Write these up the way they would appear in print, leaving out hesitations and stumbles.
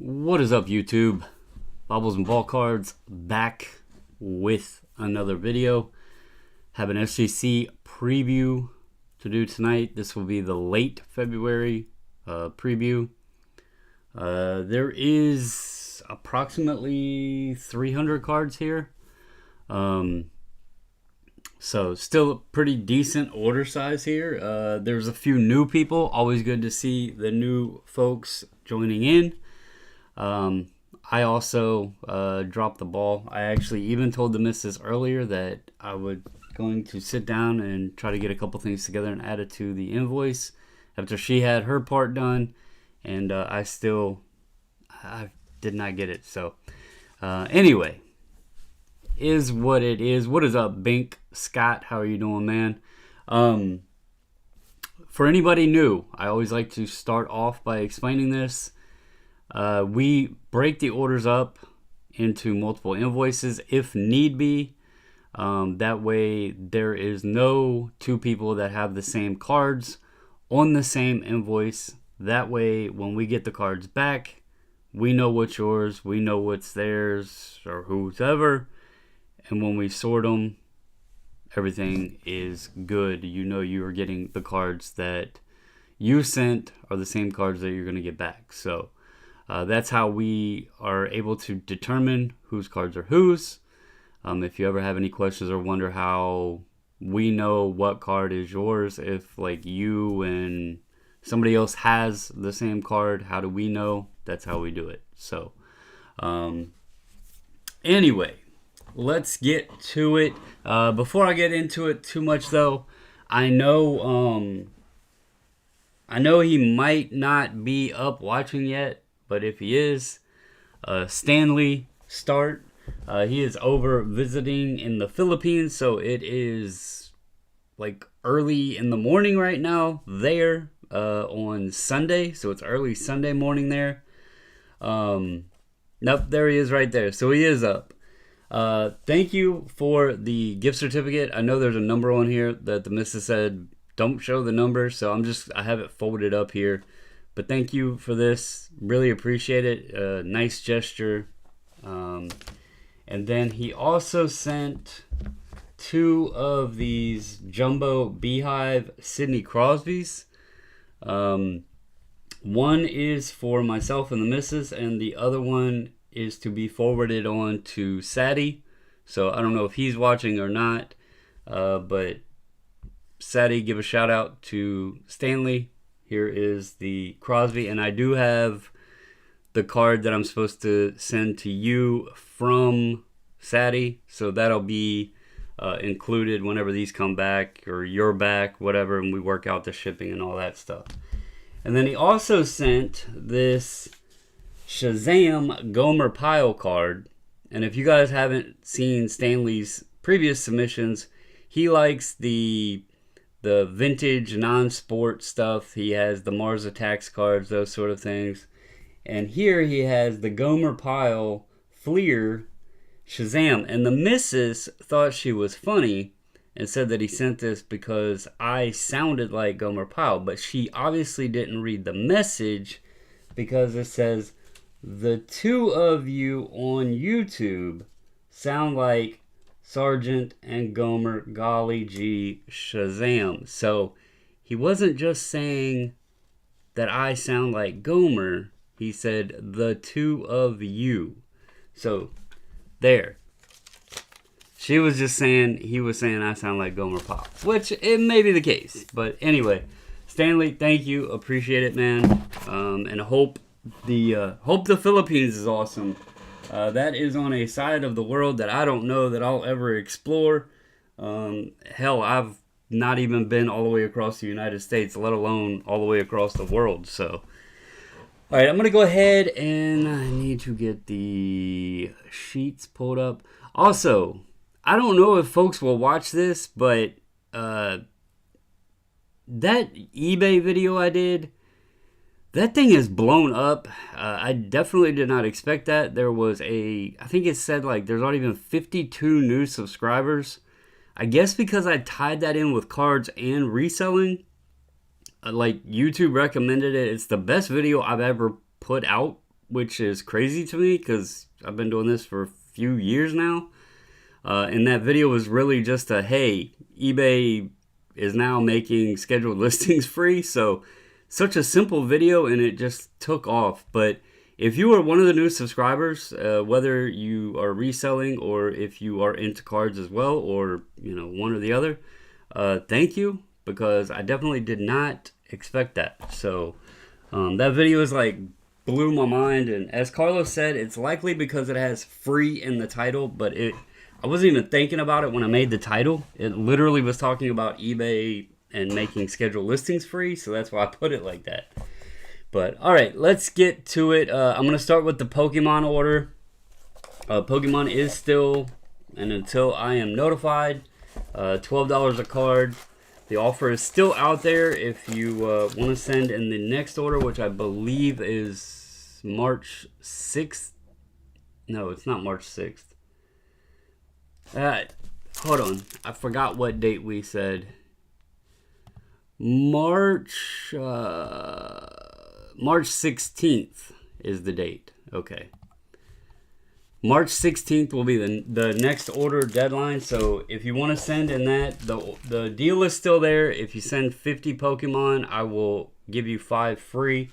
What is up, YouTube? Bobbles and Ball Cards back with another video. Have an SGC preview to do tonight. This will be the late February preview. There is approximately 300 cards here. So still a pretty decent order size here. There's a few new people. Always good to see the new folks joining in. I also dropped the ball. I actually even told the missus earlier that I would going to sit down and try to get a couple things together and add it to the invoice after she had her part done, and I did not get it. So anyway, is what it is. What is up, Bink Scott? How are you doing, man? For anybody new, I always like to start off by explaining this. We break the orders up into multiple invoices if need be. That way there is no two people that have the same cards on the same invoice. That way when we get the cards back, we know what's yours, we know what's theirs, or whoever. And when we sort them, everything is good. You know you are getting the cards that you sent are the same cards that you're going to get back. So that's how we are able to determine whose cards are whose. If you ever have any questions or wonder how we know what card is yours, if like you and somebody else has the same card, how do we know? That's how we do it. So anyway, let's get to it. Before I get into it too much though, I know he might not be up watching yet. But if he is, Stanley Start. He is over visiting in the Philippines, so it is like early in the morning right now there on Sunday. So it's early Sunday morning there. Nope, there he is right there. So he is up. Thank you for the gift certificate. I know there's a number on here that the missus said don't show the number, so I have it folded up here. But thank you for this. Really appreciate it. Nice gesture. And then he also sent 2 of these Jumbo Beehive Sidney Crosbys. One is for myself and the missus, and the other one is to be forwarded on to Sadie. So I don't know if he's watching or not. But Sadie, give a shout out to Stanley. Here is the Crosby, and I do have the card that I'm supposed to send to you from Sadie, so that'll be included whenever these come back, or you're back, whatever, and we work out the shipping and all that stuff. And then he also sent this Shazam Gomer Pyle card, and if you guys haven't seen Stanley's previous submissions, he likes the vintage non-sport stuff. He has the Mars Attacks cards, those sort of things. And here he has the Gomer Pyle Fleer Shazam. And the missus thought she was funny and said that he sent this because I sounded like Gomer Pyle. But she obviously didn't read the message, because it says, the 2 of you on YouTube sound like Sergeant and Gomer, golly gee, Shazam. So he wasn't just saying that I sound like Gomer. He said the 2 of you. So there. She was just saying, he was saying I sound like Gomer Pyle, which it may be the case. But anyway, Stanley, thank you. Appreciate it, man. And hope the Philippines is awesome. That is on a side of the world that I don't know that I'll ever explore. Hell, I've not even been all the way across the United States, let alone all the way across the world. So, all right, I'm going to go ahead and I need to get the sheets pulled up. Also, I don't know if folks will watch this, but that eBay video I did, that thing is blown up. I definitely did not expect that. There was I think it said like there's not even 52 new subscribers. I guess because I tied that in with cards and reselling. Like YouTube recommended it. It's the best video I've ever put out which is crazy to me because I've been doing this for a few years now. And that video was really just a, hey, eBay is now making scheduled listings free. So such a simple video, and it just took off. But if you are one of the new subscribers, whether you are reselling or if you are into cards as well, or one or the other, thank you, because I definitely did not expect that. So that video is like blew my mind, and as Carlos said, it's likely because it has free in the title, but I wasn't even thinking about it when I made the title. It literally was talking about eBay and making scheduled listings free, so that's why I put it like that. But all right, let's get to it. I'm going to start with the Pokemon order. Pokemon is still, and until I am notified, $12 a card. The offer is still out there if you want to send in the next order, which I believe is March 6th. No, it's not March 6th. Hold on. I forgot what date we said. March 16th is the date. Okay. March 16th will be the next order deadline. So if you want to send in that, the deal is still there. If you send 50 Pokemon, I will give you 5 free.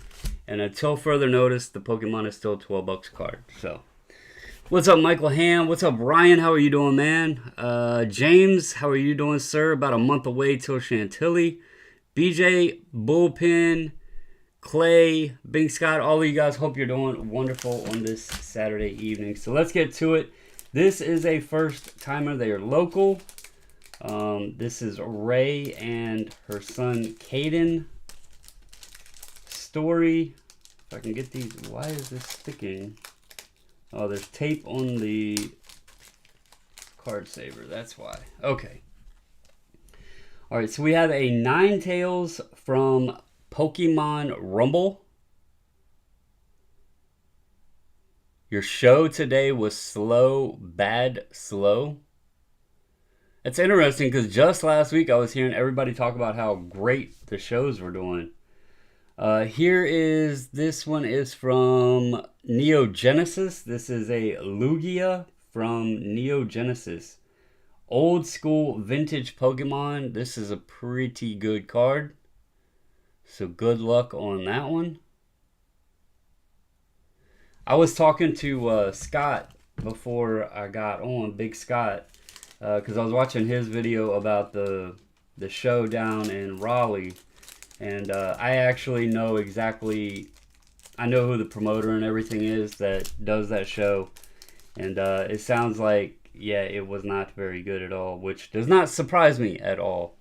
And until further notice, the Pokemon is still $12 a card. So what's up, Michael Ham? What's up, Ryan? How are you doing, man? James, how are you doing, sir? About a month away till Chantilly. BJ, Bullpen, Clay, Big Scott, all of you guys, hope you're doing wonderful on this Saturday evening. So let's get to it. This is a first timer. They are local. This is Ray and her son Caden. Story. If I can get these. Why is this sticking? Oh, there's tape on the card saver. That's why. Okay. All right, so we have a Ninetales from Pokemon Rumble. Your show today was slow, bad, slow. It's interesting because just last week I was hearing everybody talk about how great the shows were doing. This one is from Neo Genesis. This is a Lugia from Neo Genesis. Old school vintage Pokemon. This is a pretty good card. So good luck on that one. I was talking to Scott before I got on, Big Scott, because I was watching his video about the show down in Raleigh. And I actually know I know who the promoter and everything is that does that show. And it sounds like, yeah, it was not very good at all, which does not surprise me at all.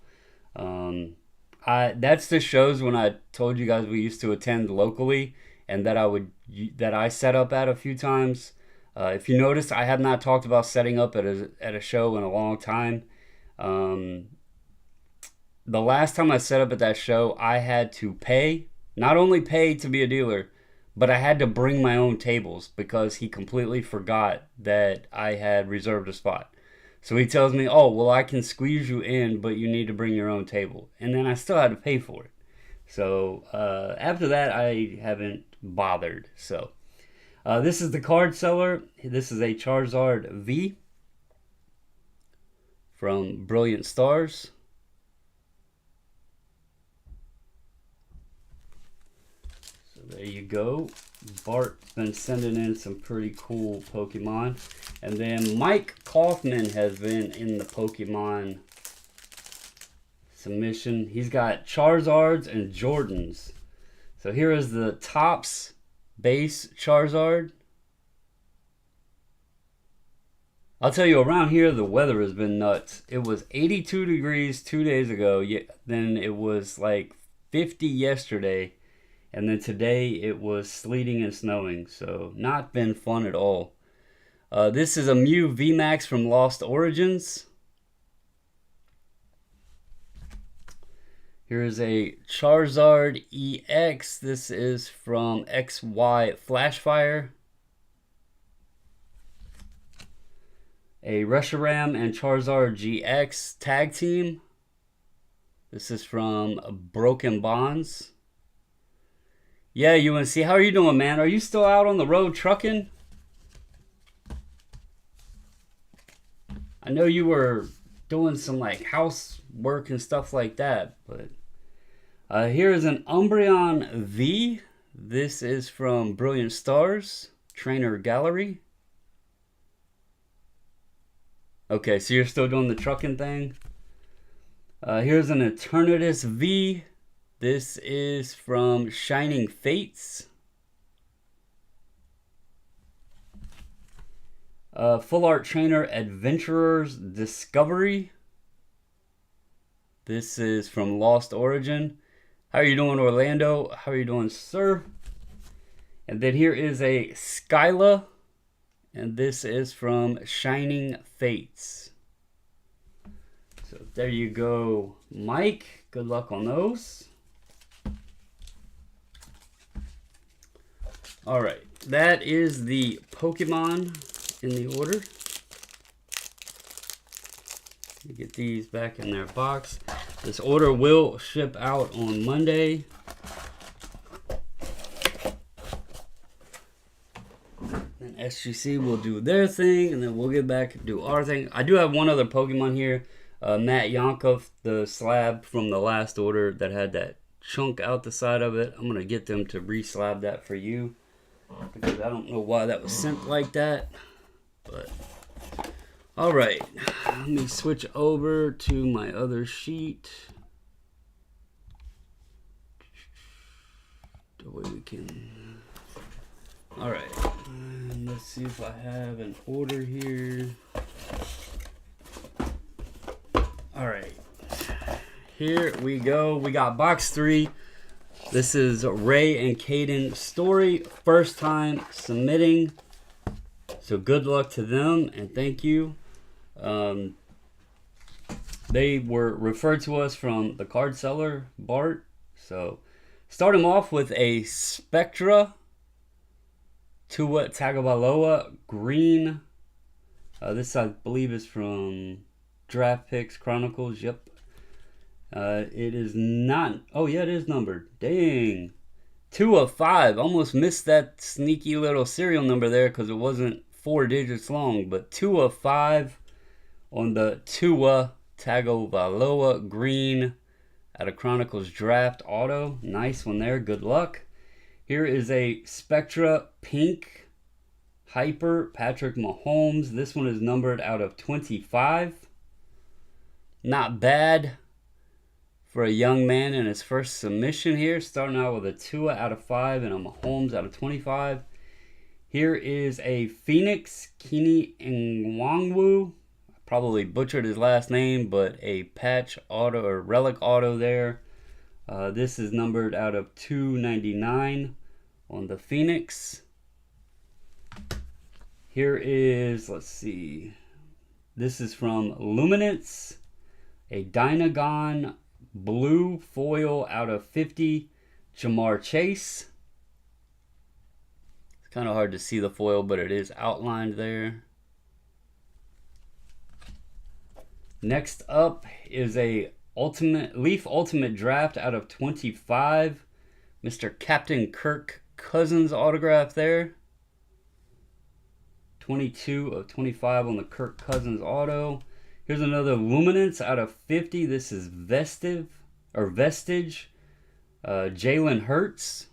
That's the shows when I told you guys we used to attend locally, and that I set up at a few times. If you notice, I have not talked about setting up at a show in a long time. The last time I set up at that show, I had to not only pay to be a dealer, but I had to bring my own tables because he completely forgot that I had reserved a spot. So he tells me, oh, well, I can squeeze you in, but you need to bring your own table. And then I still had to pay for it. So after that, I haven't bothered. So this is the card seller. This is a Charizard V from Brilliant Stars. There you go. Bart's been sending in some pretty cool Pokemon. And then Mike Kaufman has been in the Pokemon submission. He's got Charizards and Jordans. So here is the Topps base Charizard. I'll tell you, around here the weather has been nuts. It was 82 degrees 2 days ago. Then it was like 50 yesterday. And then today it was sleeting and snowing, so not been fun at all. This is a Mew VMAX from Lost Origins. Here is a Charizard EX. This is from XY Flashfire. A Reshiram and Charizard GX Tag Team. This is from Broken Bonds. Yeah, UNC, how are you doing, man? Are you still out on the road trucking? I know you were doing some like housework and stuff like that, but here is an Umbreon V. This is from Brilliant Stars Trainer Gallery. Okay, so you're still doing the trucking thing. Here's an Eternatus V. This is from Shining Fates. Full Art Trainer Adventurers Discovery. This is from Lost Origin. How are you doing, Orlando? How are you doing, sir? And then here is a Skyla. And this is from Shining Fates. So there you go, Mike. Good luck on those. All right, that is the Pokemon in the order. Let me get these back in their box. This order will ship out on Monday. Then SGC will do their thing, and then we'll get back and do our thing. I do have one other Pokemon here. Matt Yankov, the slab from the last order that had that chunk out the side of it. I'm going to get them to re-slab that for you, because I don't know why that was sent like that. But all right, let me switch over to my other sheet. The way we can. All right, and let's see if I have an order here. All right, here we go. We got box 3. This is Ray and Caden Story, first time submitting. So good luck to them and thank you. They were referred to us from the card seller, Bart. So start them off with a Spectra Tua Tagovailoa green. This I believe is from Draft Picks Chronicles. Yep. It is not. Oh yeah, it is numbered. Dang. 2 of 5. Almost missed that sneaky little serial number there because it wasn't 4 digits long. But 2 of 5 on the Tua Tagovailoa green out of Chronicles Draft Auto. Nice one there. Good luck. Here is a Spectra Pink Hyper Patrick Mahomes. This one is numbered out of 25. Not bad for a young man in his first submission here. Starting out with a Tua out of 5 and a Mahomes out of 25. Here is a Phoenix Kini Nwangwu. Probably butchered his last name, but a patch auto or relic auto there. This is numbered out of 299 on the Phoenix. Here is, let's see. This is from Luminance. A Dynagon blue foil out of 50, Jamar Chase. It's kind of hard to see the foil, but it is outlined there. Next up is a Leaf Ultimate Draft out of 25, Mr. Captain Kirk Cousins autograph there. 22 of 25 on the Kirk Cousins auto. Here's another Luminance out of 50. This is Vestige. Jalen Hurts.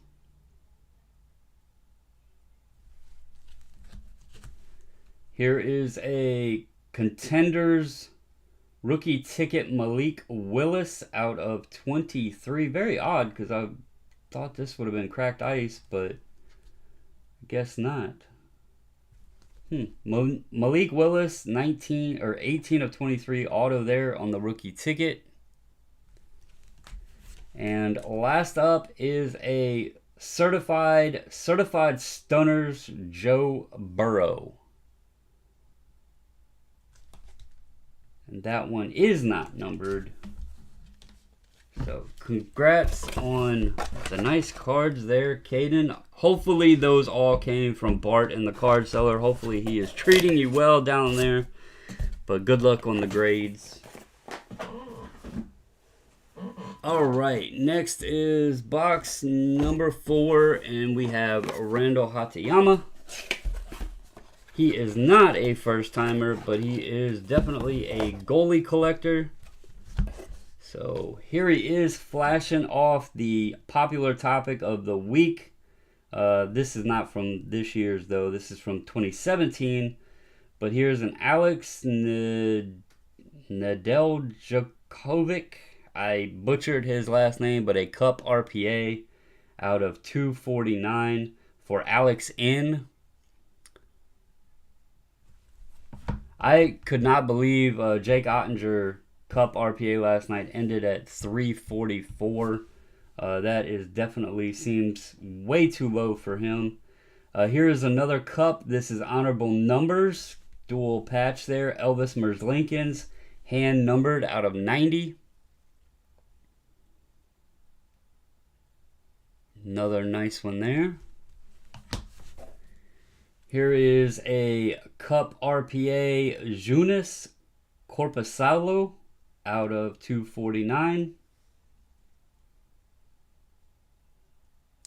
Here is a Contenders rookie ticket Malik Willis out of 23. Very odd because I thought this would have been cracked ice, but I guess not. Malik Willis, 19 or 18 of 23 auto there on the rookie ticket. And last up is a certified Stunners Joe Burrow. And that one is not numbered. So congrats on the nice cards there, Caden. Hopefully those all came from Bart and the card seller. Hopefully he is treating you well down there. But good luck on the grades. All right, next is box number 4, and we have Randall Hatayama. He is not a first-timer, but he is definitely a goalie collector. So here he is flashing off the popular topic of the week. This is not from this year's, though. This is from 2017. But here's an Alex Nedeljkovic. I butchered his last name, but a Cup RPA out of 249 for Alex N. I could not believe Jake Ottinger Cup RPA last night ended at 344. That is definitely seems way too low for him. Here is another Cup. This is honorable numbers. Dual patch there. Elvis Merzlikins, hand numbered out of 90. Another nice one there. Here is a Cup RPA Junis Corpusalo out of 249.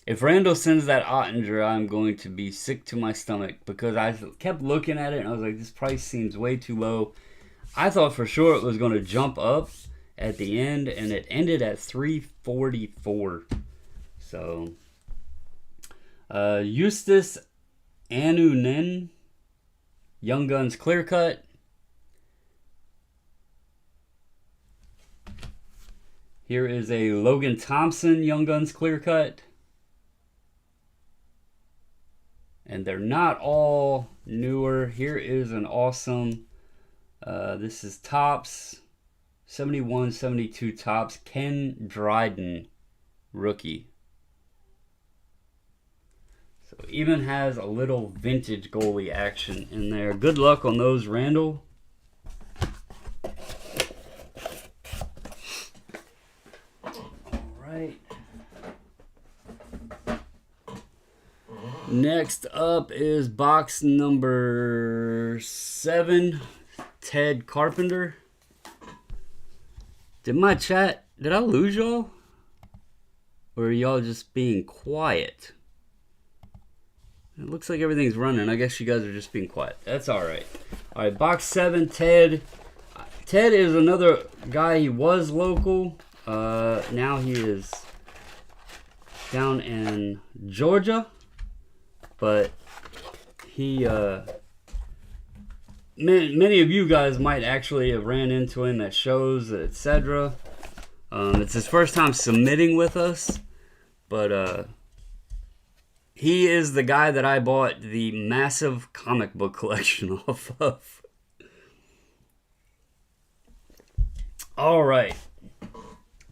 If Randall sends that Ottinger, I'm going to be sick to my stomach because I kept looking at it and I was like, this price seems way too low. I thought for sure it was going to jump up at the end, and it ended at 344. So, Eustace Anunen, Young Guns clear cut. Here is a Logan Thompson Young Guns clear cut. And they're not all newer. Here is an awesome, this is Topps, 71, 72 Topps, Ken Dryden, rookie. So even has a little vintage goalie action in there. Good luck on those, Randall. All right. Next up is box number 7, Ted Carpenter. Did I lose y'all? Or are y'all just being quiet? It looks like everything's running. I guess you guys are just being quiet. That's alright. Alright, box 7, Ted. Ted is another guy. He was local. Now he is down in Georgia. But he, many of you guys might actually have ran into him at shows, etc. It's his first time submitting with us, but he is the guy that I bought the massive comic book collection off of. All right,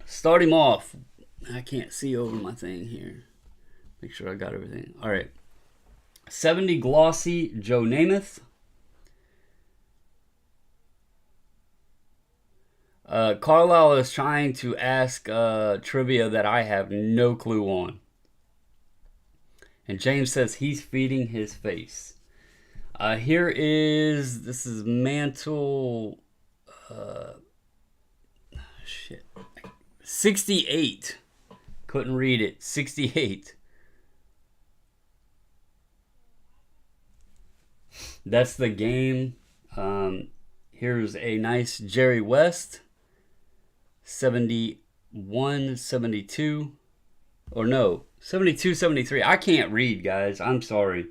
start him off. I can't see over my thing here. Make sure I got everything. All right. 70 glossy Joe Namath. Carlisle is trying to ask trivia that I have no clue on. And James says he's feeding his face. This is Mantle. 68. Couldn't read it. 68. That's the game. Here's a nice Jerry West. 71, 72. Or no, 72, 73. I can't read, guys. I'm sorry.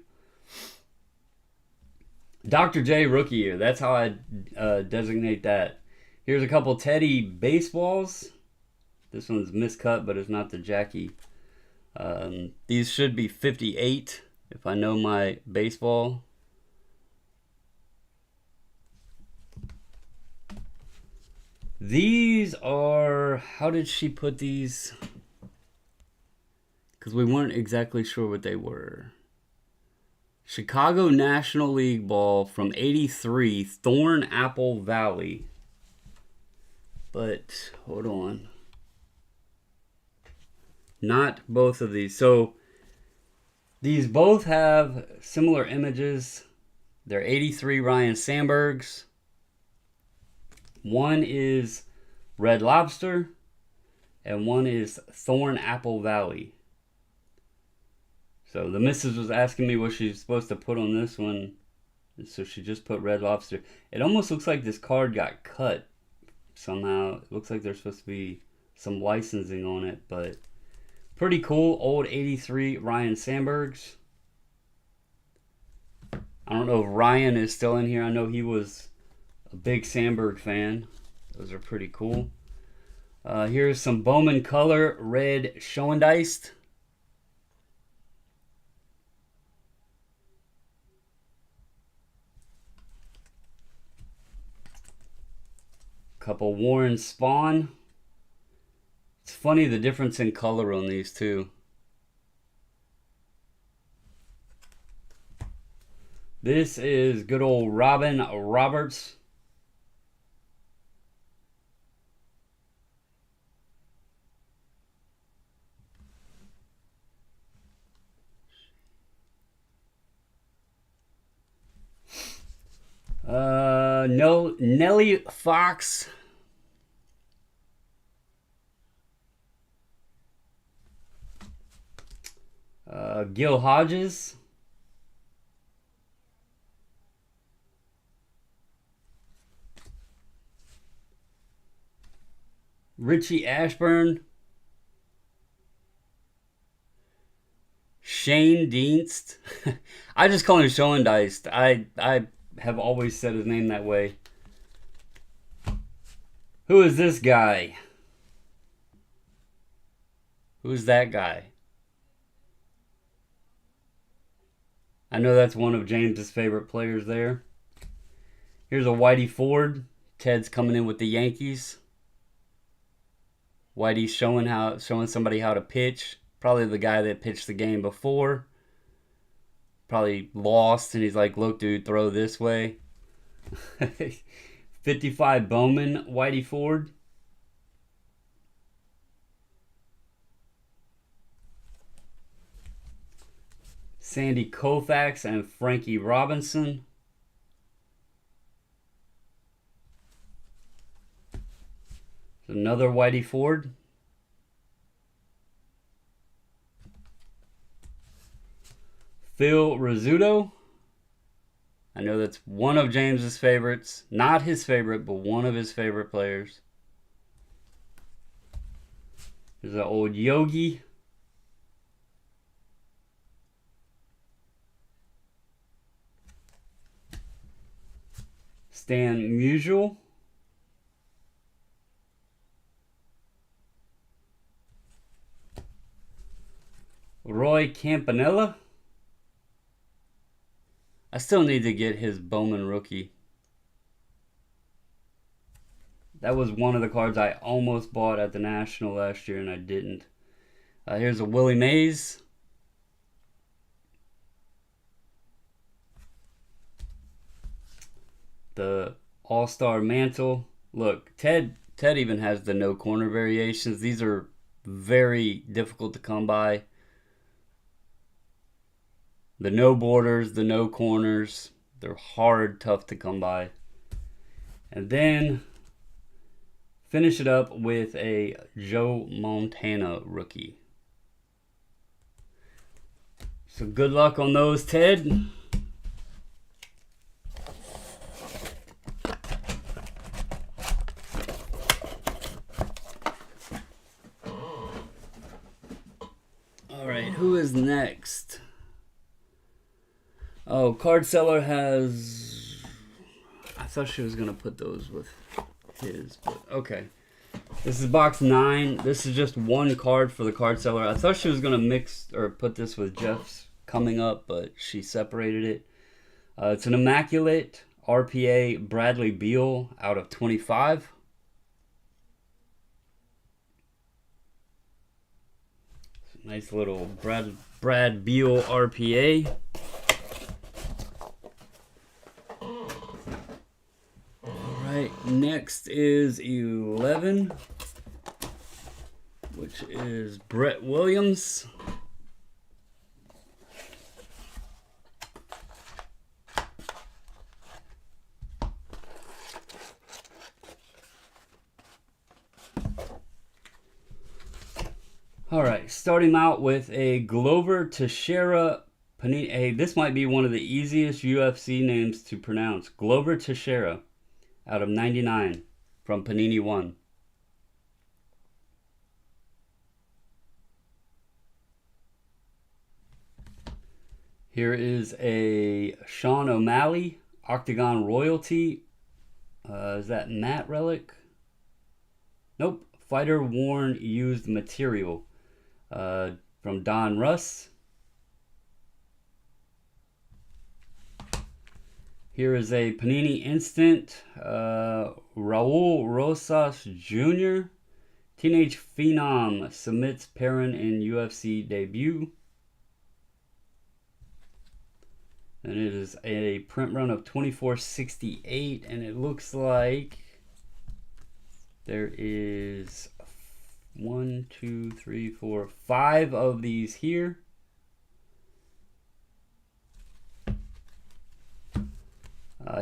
Dr. J rookie year. That's how I designate that. Here's a couple Teddy baseballs. This one's miscut, but it's not the Jackie. These should be 58 if I know my baseball. These are, how did she put these? Because we weren't exactly sure what they were. Chicago National League ball from 83, Thorn Apple Valley. But, hold on. Not both of these. So, these both have similar images. They're 83 Ryan Sandbergs. One is Red Lobster. and one is Thorn Apple Valley. So the missus was asking me what she's supposed to put on this one. So she just put Red Lobster. It almost looks like this card got cut somehow. It looks like there's supposed to be some licensing on it, but pretty cool. Old 83 Ryan Sandbergs. I don't know if Ryan is still in here. I know he was a big Sandberg fan. Those are pretty cool. Here's some Bowman Color Red Schoendeist. Couple Warren Spawn. It's funny the difference in color on these two. This is good old Robin Roberts. No, Nelly Fox. Gil Hodges. Richie Ashburn. Shane Dienst. I just call him Schoendeist. I have always said his name that way. Who is this guy? Who's that guy? I know that's one of James's favorite players there. Here's a Whitey Ford. Ted's coming in with the Yankees. Whitey's showing somebody how to pitch. Probably the guy that pitched the game before. Probably lost, and he's like, look, dude, throw this way. 55 Bowman, Whitey Ford. Sandy Koufax and Frankie Robinson. Another Whitey Ford. Phil Rizzuto. I know that's one of James's favorites. Not his favorite, but one of his favorite players. There's an old Yogi. Stan Musial. Roy Campanella. I still need to get his Bowman rookie. That was one of the cards I almost bought at the National last year and I didn't. Here's a Willie Mays. The All-Star Mantle. Look, Ted even has the no corner variations. These are very difficult to come by. The no borders, the no corners, they're hard, tough to come by. And then finish it up with a Joe Montana rookie. So good luck on those, Ted. All right, who is next? Oh, Card Seller has... I thought she was going to put those with his, but okay. This is box 9. This is just one card for the Card Seller. I thought she was going to mix or put this with Jeff's coming up, but she separated it. It's an Immaculate RPA Bradley Beal out of 25. Nice little Brad Beal RPA. Next is 11, which is Brett Williams. All right, starting out with a Glover Teixeira Panini. Hey, this might be one of the easiest UFC names to pronounce. Glover Teixeira out of 99 from Panini One. Here is a Sean O'Malley Octagon Royalty. Is that matte relic? Nope. Fighter worn used material. From Don Russ. Here is a Panini Instant Raul Rosas Jr. Teenage Phenom submits Perrin in UFC debut. And it is a print run of 2468, and it looks like there is 1, 2, 3, 4, 5 of these here.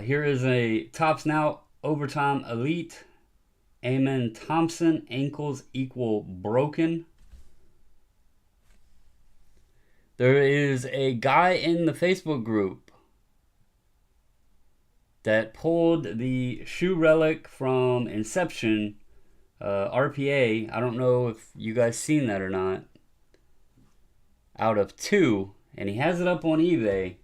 Here is a Topps Now Overtime Elite. Amen Thompson, ankles equal broken. There is a guy in the Facebook group that pulled the shoe relic from Inception, RPA. I don't know if you guys seen that or not. Out of 2, and he has it up on eBay.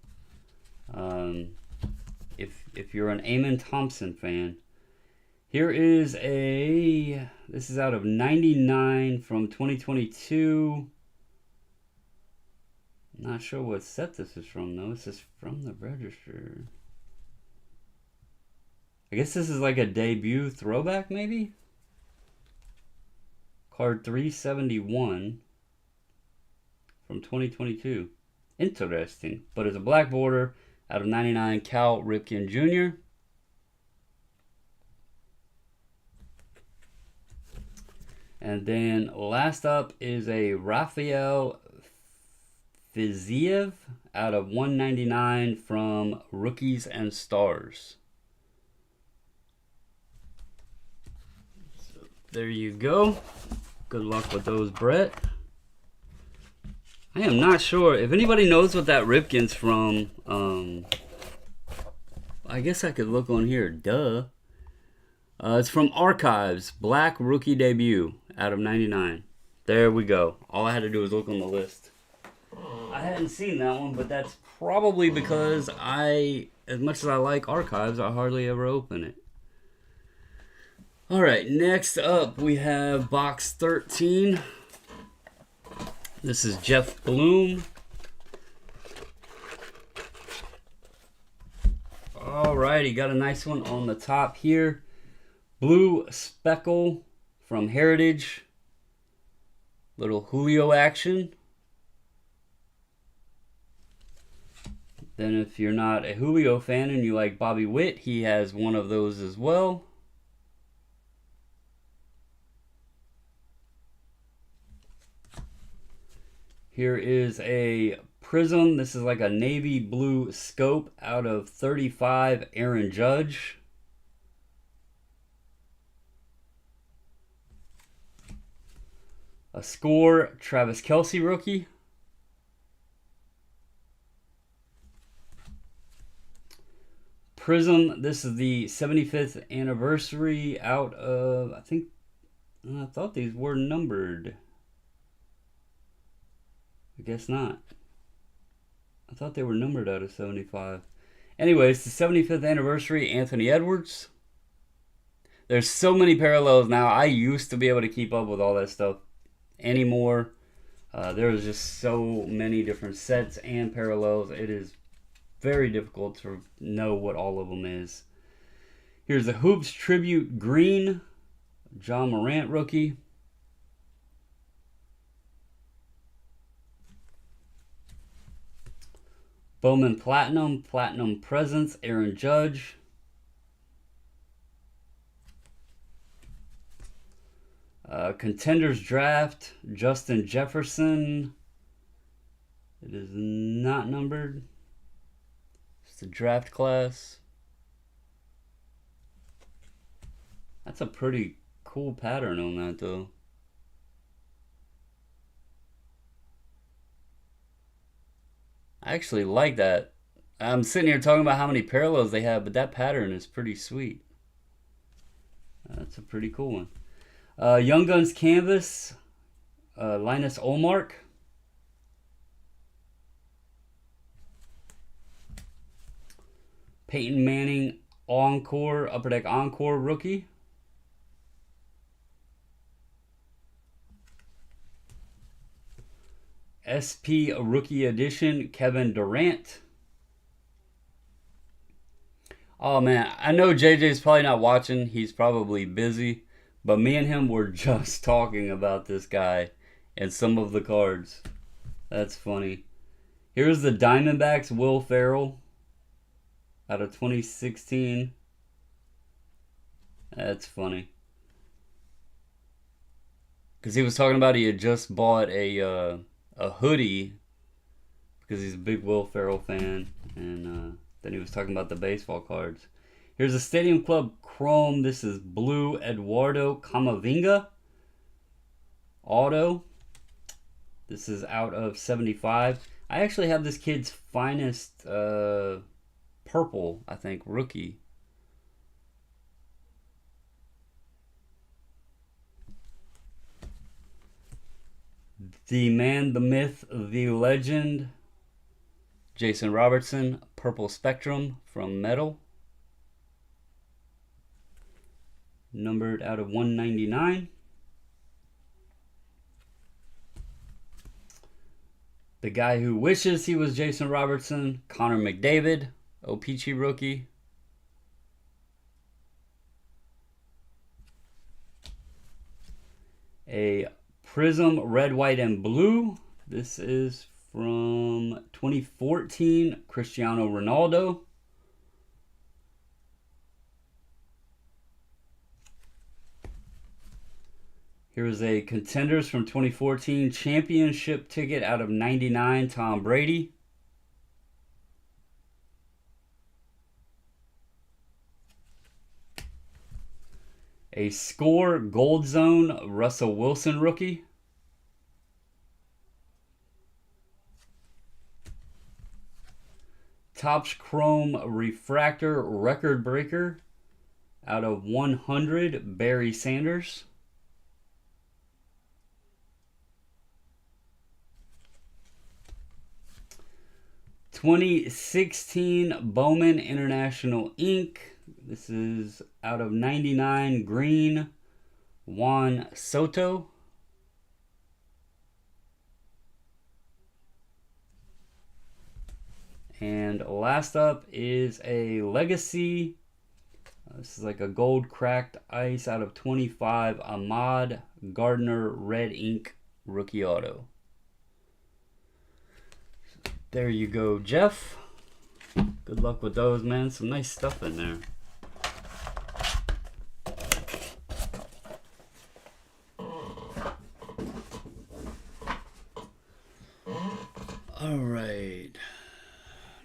If you're an Amen Thompson fan, here is this is out of 99 from 2022. Not sure what set this is from though. This is from the register. I guess this is like a debut throwback maybe? Card 371 from 2022. Interesting. But it's a black border out of 99, Cal Ripken Jr. And then last up is a Rafael Fiziev out of 199 from Rookies and Stars. So there you go. Good luck with those, Brett. I am not sure if anybody knows what that Ripken's from. I guess I could look on here. Duh. It's from Archives. Black Rookie Debut out of 99. There we go. All I had to do was look on the list. I hadn't seen that one, but that's probably because as much as I like Archives, I hardly ever open it. All right, next up we have box 13. This is Jeff Bloom. All right, he got a nice one on the top here. Blue Speckle from Heritage. Little Julio action. Then if you're not a Julio fan and you like Bobby Witt, he has one of those as well. Here is a Prism. This is like a navy blue scope out of 35, Aaron Judge. A Score, Travis Kelce rookie. Prism, this is the 75th anniversary out of, I thought these were numbered. I guess not. I thought they were numbered out of 75. Anyways, the 75th anniversary, Anthony Edwards. There's so many parallels now. I used to be able to keep up with all that stuff anymore. There's just so many different sets and parallels. It is very difficult to know what all of them is. Here's the Hoops Tribute Green, John Morant rookie. Bowman Platinum, Platinum Presence, Aaron Judge. Contenders Draft, Justin Jefferson. It is not numbered. It's the draft class. That's a pretty cool pattern on that though. I actually like that. I'm sitting here talking about how many parallels they have, but that pattern is pretty sweet. That's a pretty cool one. Young Guns Canvas, Linus Olmark. Peyton Manning Encore, Upper Deck Encore rookie. SP Rookie Edition, Kevin Durant. Oh man, I know JJ's probably not watching. He's probably busy. But me and him were just talking about this guy and some of the cards. That's funny. Here's the Diamondbacks Will Ferrell out of 2016. That's funny. Because he was talking about he had just bought a hoodie because he's a big Will Ferrell fan. And then he was talking about the baseball cards. Here's a Stadium Club Chrome. This is Blue Eduardo Camavinga. Auto. This is out of 75. I actually have this kid's finest purple, I think, rookie. The man, the myth, the legend. Jason Robertson, Purple Spectrum from Metal. Numbered out of 199. The guy who wishes he was Jason Robertson, Connor McDavid, O-Pee-Chee rookie. A Prism Red, White, and Blue. This is from 2014, Cristiano Ronaldo. Here's a Contenders from 2014 championship ticket out of 99, Tom Brady. A Score Gold Zone Russell Wilson rookie. Topps Chrome Refractor Record Breaker out of 100, Barry Sanders. (2016) Bowman International Inc. This is out of 99, green, Juan Soto. And last up is a Legacy. This is like a gold cracked ice out of 25, Ahmad Gardner Red Ink rookie auto. There you go, Jeff. Good luck with those, man. Some nice stuff in there. All right.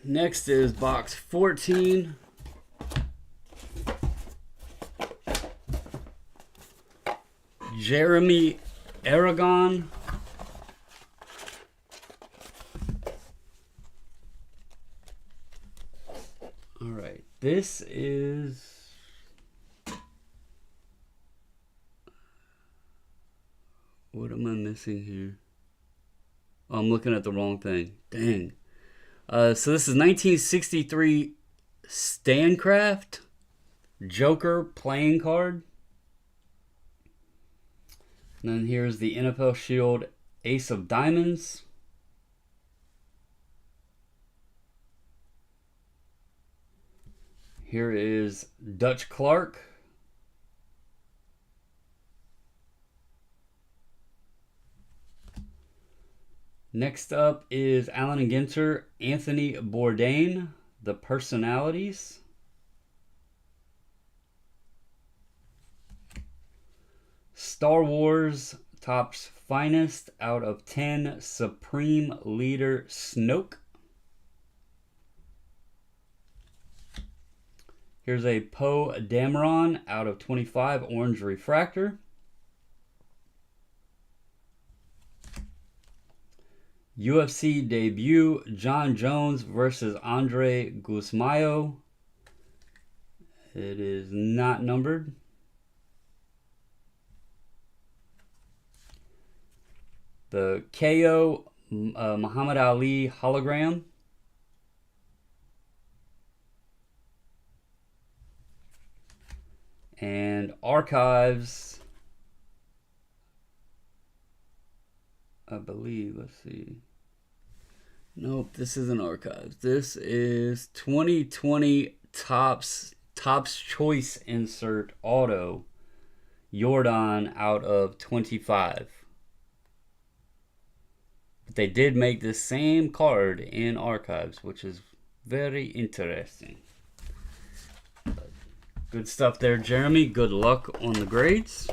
Next is box 14. Jeremy Aragon. All right. This is what am I missing here? Oh, I'm looking at the wrong thing. Dang. So this is 1963 Stancraft Joker playing card. And then here's the NFL Shield Ace of Diamonds. Here is Dutch Clark. Next up is Allen and Ginter, Anthony Bourdain, The Personalities. Star Wars Topps Finest out of 10, Supreme Leader Snoke. Here's a Poe Dameron out of 25, Orange Refractor. UFC debut, John Jones versus Andre Guzmao. It is not numbered. The KO Muhammad Ali hologram. And archives, I believe, let's see. Nope, this isn't archives. This is 2020 Topps Choice Insert Auto Jordan out of 25. But they did make the same card in archives, which is very interesting. Good stuff there, Jeremy. Good luck on the grades.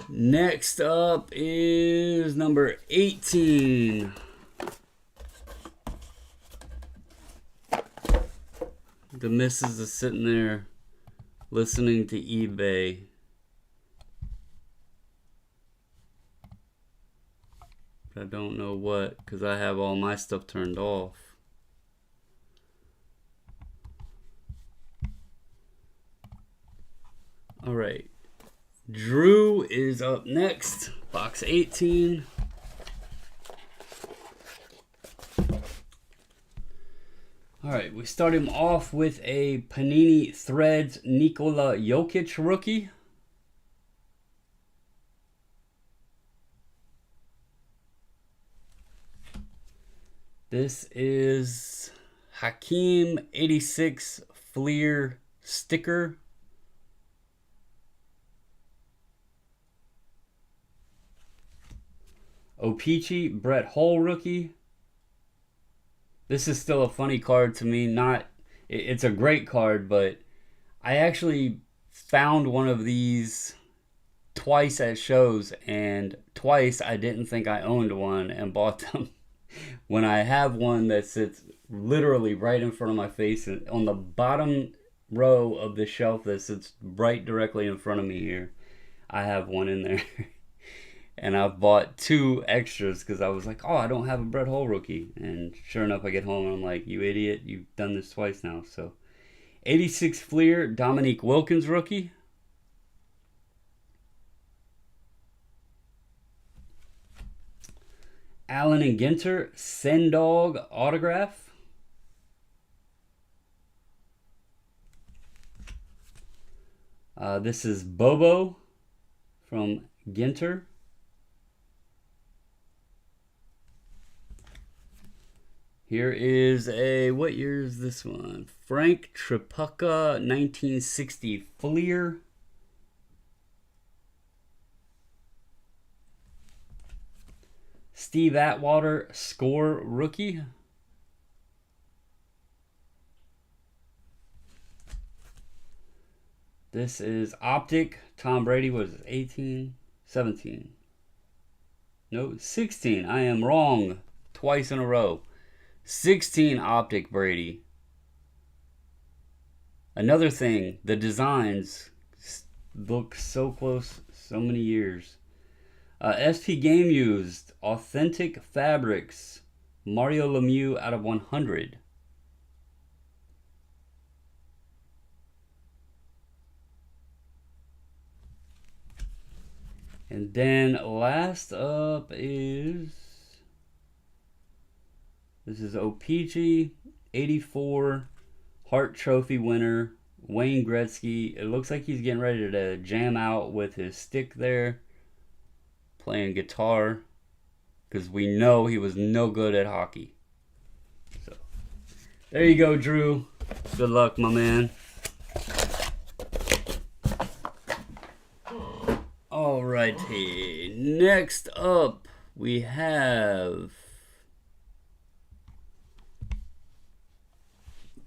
Next up is number 18. The missus is sitting there listening to eBay. But I don't know what, because I have all my stuff turned off. All right, Drew is up next. Box 18. All right, we start him off with a Panini Threads Nikola Jokic rookie. This is Hakeem 86 Fleer sticker. Opeachy, Brett Hull rookie. This is still a funny card to me. It's a great card, but I actually found one of these twice at shows, and twice I didn't think I owned one and bought them. When I have one that sits literally right in front of my face and on the bottom row of the shelf that sits right directly in front of me here, I have one in there. And I've bought 2 extras because I was like, oh, I don't have a Brett Hull rookie. And sure enough, I get home and I'm like, you idiot, you've done this twice now. So 86 Fleer, Dominique Wilkins rookie. Allen and Ginter, Sendog autograph. This is Bobo from Ginter. Here is a, what year is this one? Frank Tripucka, 1960 Fleer. Steve Atwater, Score rookie. This is Optic. Tom Brady was 18, 17. No, 16. I am wrong twice in a row. 16 Optic Brady. Another thing, the designs look so close, so many years. SP Game Used, Authentic Fabrics, Mario Lemieux out of 100. And then last up is, this is Opeachy, 84, Hart Trophy winner, Wayne Gretzky. It looks like he's getting ready to jam out with his stick there, playing guitar, because we know he was no good at hockey. So, there you go, Drew. Good luck, my man. Alrighty, next up we have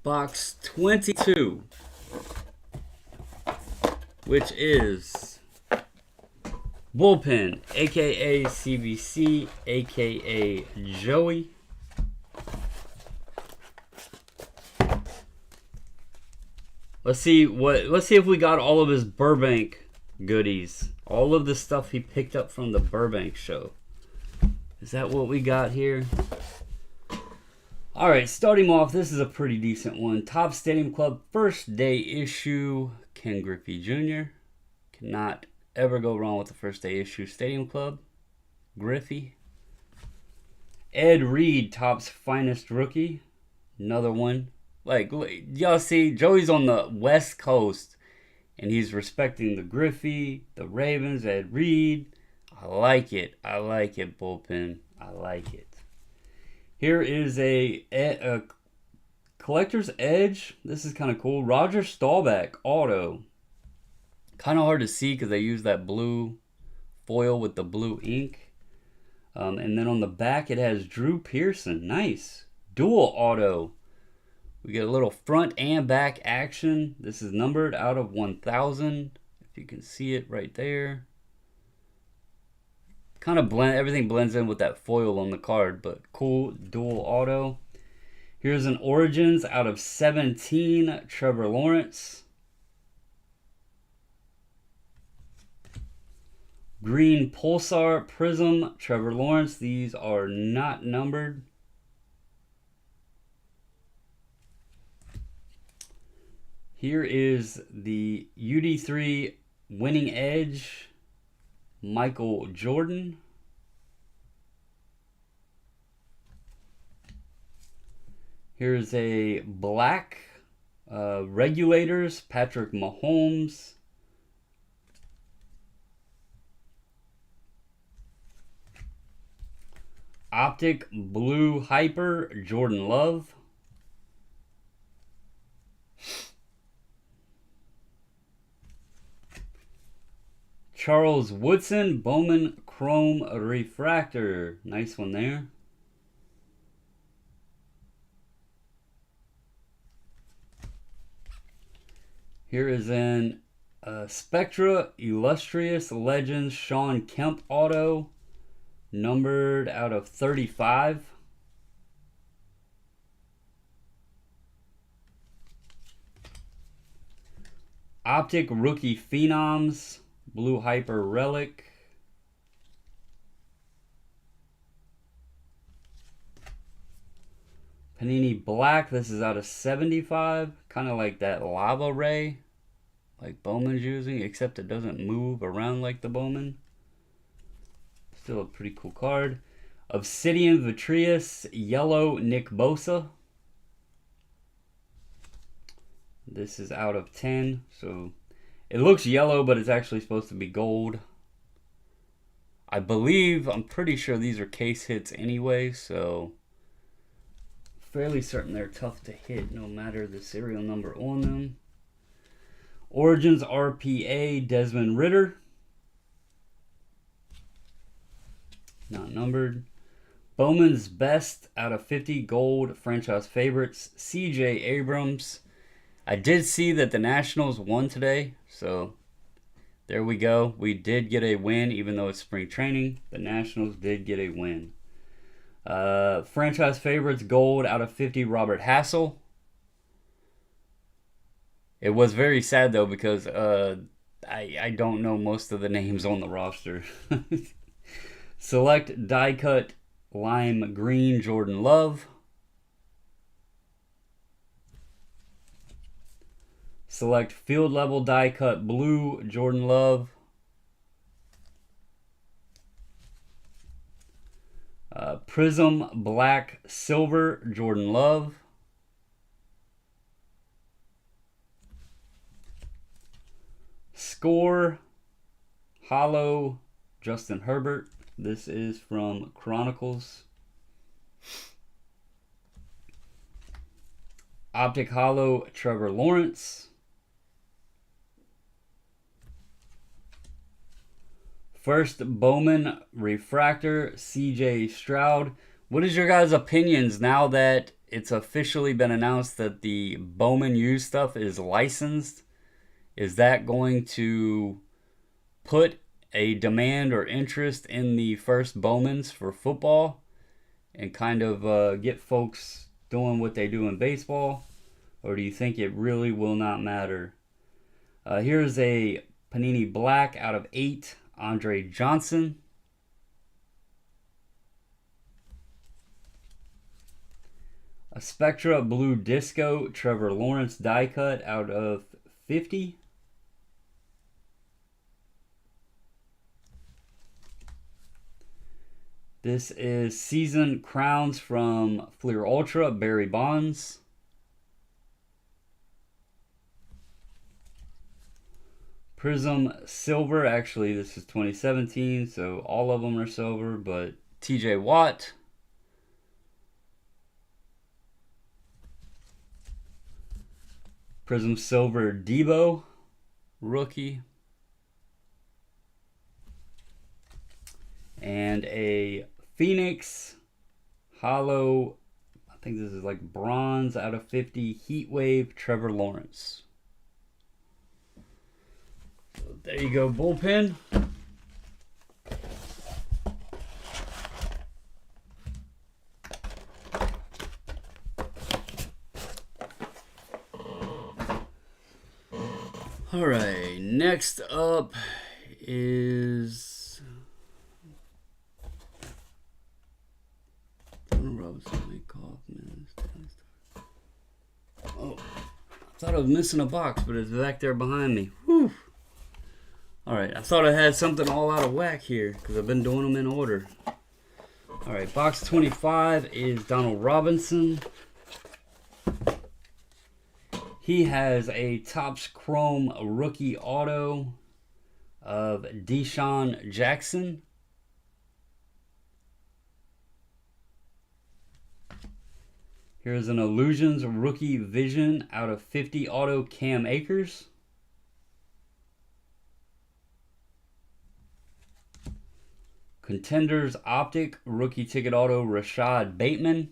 box 22, which is Bullpen, aka CBC, aka Joey. Let's see if we got all of his Burbank goodies, All of the stuff he picked up from the Burbank show. Is that what we got here? All right, starting off, this is a pretty decent one. Top Stadium Club first day issue, Ken Griffey Jr. Cannot ever go wrong with the first day issue Stadium Club. Griffey. Ed Reed, Topps finest rookie. Another one. Like, y'all see, Joey's on the West Coast, and he's respecting the Griffey, the Ravens, Ed Reed. I like it. I like it, bullpen. I like it. Here is a Collector's Edge. This is kind of cool. Roger Staubach auto. Kind of hard to see because they use that blue foil with the blue ink. And then on the back it has Drew Pearson. Nice. Dual auto. We get a little front and back action. This is numbered out of 1,000. If you can see it right there. Kind of everything blends in with that foil on the card, but cool dual auto. Here's an Origins out of 17, Trevor Lawrence. Green Pulsar Prism, Trevor Lawrence. These are not numbered. Here is the UD3 Winning Edge, Michael Jordan. Here's a black Regulators, Patrick Mahomes. Optic Blue Hyper, Jordan Love. Charles Woodson, Bowman Chrome Refractor. Nice one there. Here is an Spectra Illustrious Legends Sean Kemp auto. Numbered out of 35. Optic Rookie Phenoms, Blue Hyper Relic. Panini Black, this is out of 75. Kind of like that Lava Ray, like Bowman's using, except it doesn't move around like the Bowman. Still a pretty cool card. Obsidian Vitreous, Yellow Nick Bosa. This is out of 10, so it looks yellow, but it's actually supposed to be gold. I believe, I'm pretty sure these are case hits anyway, so fairly certain they're tough to hit no matter the serial number on them. Origins RPA, Desmond Ridder. Not numbered. Bowman's Best out of 50 gold franchise favorites, CJ Abrams. I did see that the Nationals won today, so there we go. We did get a win, even though it's spring training. The Nationals did get a win. Franchise favorites gold out of 50, Robert Hassel. It was very sad though because I don't know most of the names on the roster. Select die cut lime green Jordan Love. Select field level die cut blue Jordan Love. Prism black silver Jordan Love. Score hollow Justin Herbert. This is from Chronicles. Optic hollow Trevor Lawrence. First Bowman Refractor, CJ Stroud. What is your guys' opinions now that it's officially been announced that the Bowman U stuff is licensed? Is that going to put a demand or interest in the first Bowmans for football and kind of get folks doing what they do in baseball? Or do you think it really will not matter? Here's a Panini Black out of 8, Andre Johnson. A Spectra Blue Disco Trevor Lawrence die cut out of 50. This is Season Crowns from Fleer Ultra, Barry Bonds. Prism Silver, actually this is 2017, so all of them are silver, but TJ Watt. Prism Silver Debo, rookie. And a Phoenix Hollow, I think this is like bronze out of 50, Heat Wave Trevor Lawrence. So there you go, bullpen. All right, next up is Robinson, Kaufman. Oh, I thought I was missing a box, but it's back there behind me. Whew. All right, I thought I had something all out of whack here because I've been doing them in order. All right, box 25 is Donald Robinson. He has a Topps Chrome rookie auto of Deshaun Jackson. Here's an Illusions rookie vision out of 50 auto Cam Akers. Contenders Optic rookie ticket auto Rashad Bateman.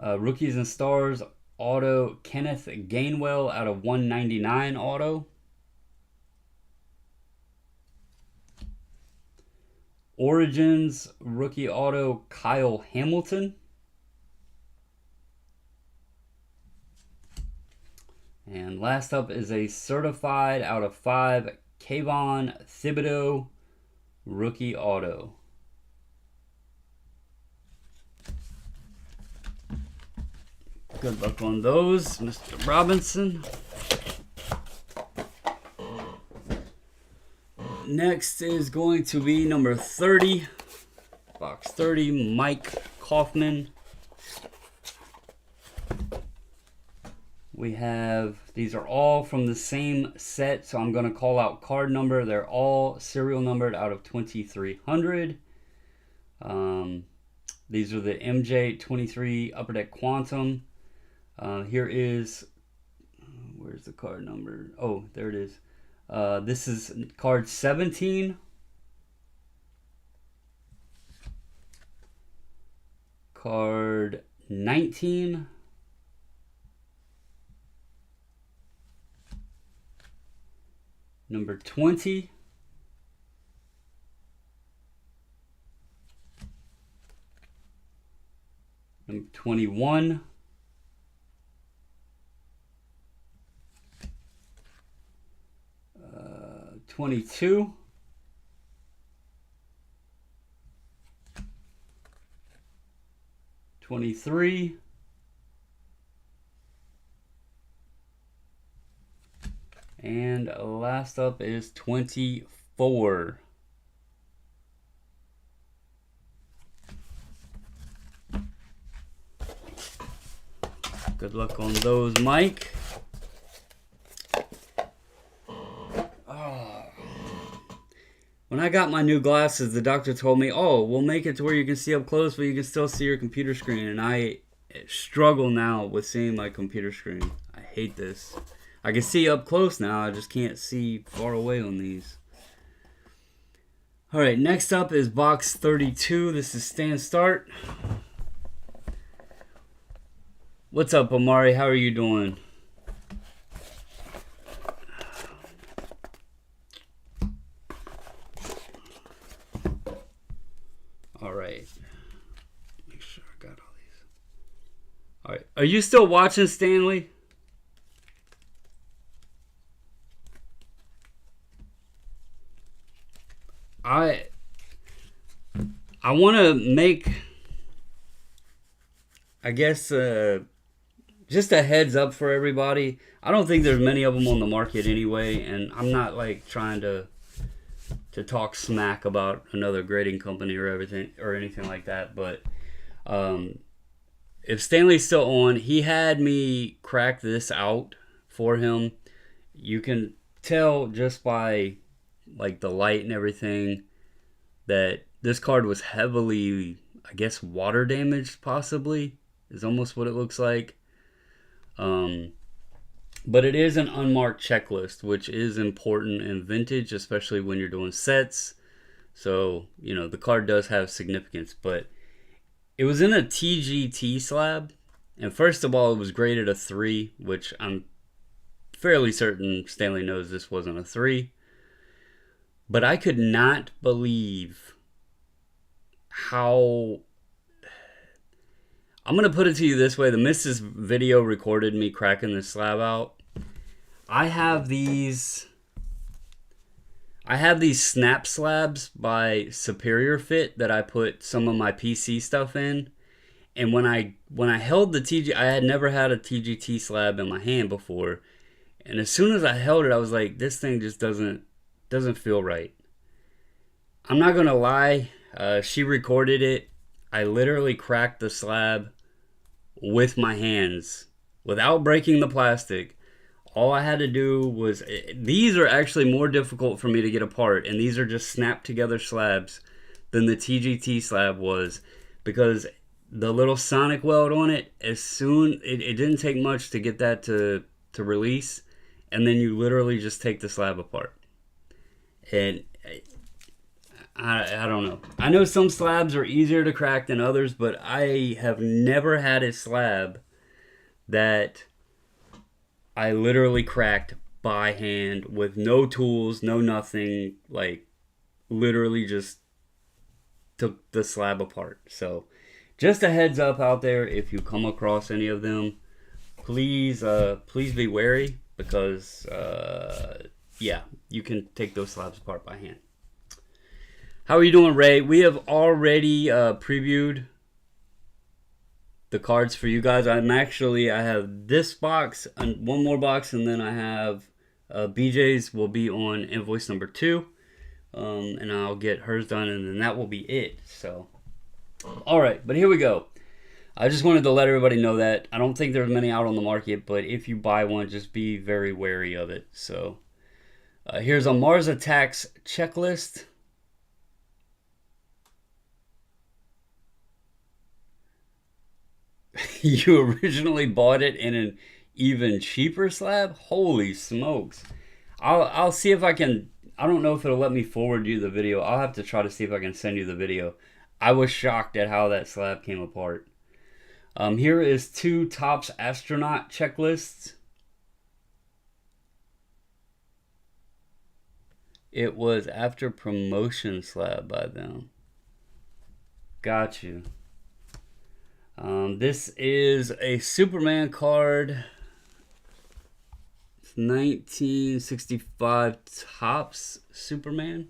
Rookies and Stars auto Kenneth Gainwell out of 199 auto. Origins rookie auto Kyle Hamilton. And last up is a certified out of 5 Kayvon Thibodeau rookie auto. Good luck on those, Mr. Robinson. Next is going to be number 30, box 30, Mike Kaufman. We have, these are all from the same set, so I'm going to call out card number. They're all serial numbered out of 2300. These are the MJ23 Upper Deck Quantum. Here is, where's the card number? Oh, there it is. This is card 17. Card 19. Number 20. Number 21. 22. 23. And last up is 24. Good luck on those, Mike. When I got my new glasses, the doctor told me, oh, we'll make it to where you can see up close, but you can still see your computer screen. And I struggle now with seeing my computer screen. I hate this. I can see up close now. I just can't see far away on these. All right, next up is box 32. This is Stand Start. What's up, Amari? How are you doing? All right. Make sure I got all these. All right. Are you still watching, Stanley? I want to make, I guess, just a heads up for everybody. I don't think there's many of them on the market anyway, and I'm not like trying to talk smack about another grading company or everything or anything like that. But if Stanley's still on, he had me crack this out for him. You can tell just by like the light and everything that this card was heavily, I guess, water damaged, possibly, is almost what it looks like. But it is an unmarked checklist, which is important in vintage, especially when you're doing sets. So, you know, the card does have significance, but it was in a TGT slab. And first of all, it was graded a 3, which I'm fairly certain Stanley knows this wasn't a 3. But I could not believe how... I'm going to put it to you this way. The Mrs. video recorded me cracking this slab out. I have these snap slabs by Superior Fit that I put some of my PC stuff in. And when I held the TG, I had never had a TGT slab in my hand before. And as soon as I held it, I was like, this thing just doesn't feel right. I'm not going to lie. She recorded it. I literally cracked the slab with my hands without breaking the plastic. All I had to do was, these are actually more difficult for me to get apart, and these are just snapped together slabs than the TGT slab was, because the little sonic weld on it, it didn't take much to get that to release, and then you literally just take the slab apart. And I don't know. I know some slabs are easier to crack than others, but I have never had a slab that I literally cracked by hand with no tools, no nothing. Like, literally just took the slab apart. So, just a heads up out there, if you come across any of them, please be wary, because yeah, you can take those slabs apart by hand. How are you doing, Ray? We have already previewed the cards for you guys. I have this box and one more box, and then I have BJ's will be on invoice number 2, and I'll get hers done, and then that will be it. So, all right, but here we go. I just wanted to let everybody know that I don't think there's many out on the market, but if you buy one, just be very wary of it. So, here's a Mars Attacks checklist. You originally bought it in an even cheaper slab? Holy smokes. I'll see if I can. I don't know if it'll let me forward you the video. I'll have to try to see if I can send you the video. I was shocked at how that slab came apart. Here is 2 Topps Astronaut checklists. It was after promotion slab by them. Got you. This is a Superman card. It's 1965 Topps Superman.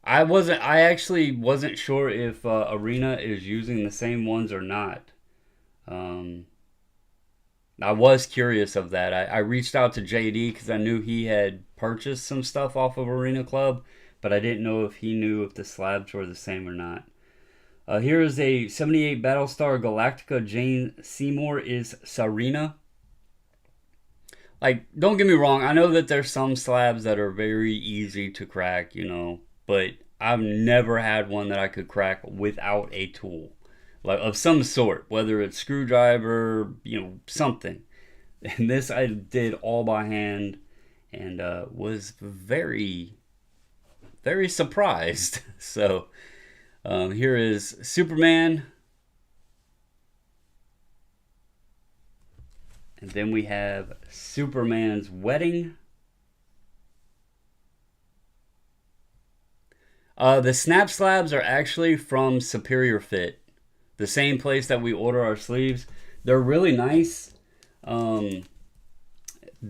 I actually wasn't sure if Arena is using the same ones or not. I was curious of that. I reached out to JD because I knew he had purchased some stuff off of Arena Club, but I didn't know if he knew if the slabs were the same or not. Here is a 78 Battlestar Galactica Jane Seymour is Sarina. Like, don't get me wrong, I know that there's some slabs that are very easy to crack, you know, but I've never had one that I could crack without a tool, like of some sort, whether it's screwdriver, you know, something. And this I did all by hand, and was very surprised. So here is Superman, and then we have Superman's wedding. The snap slabs are actually from Superior Fit, the same place that we order our sleeves. They're really nice.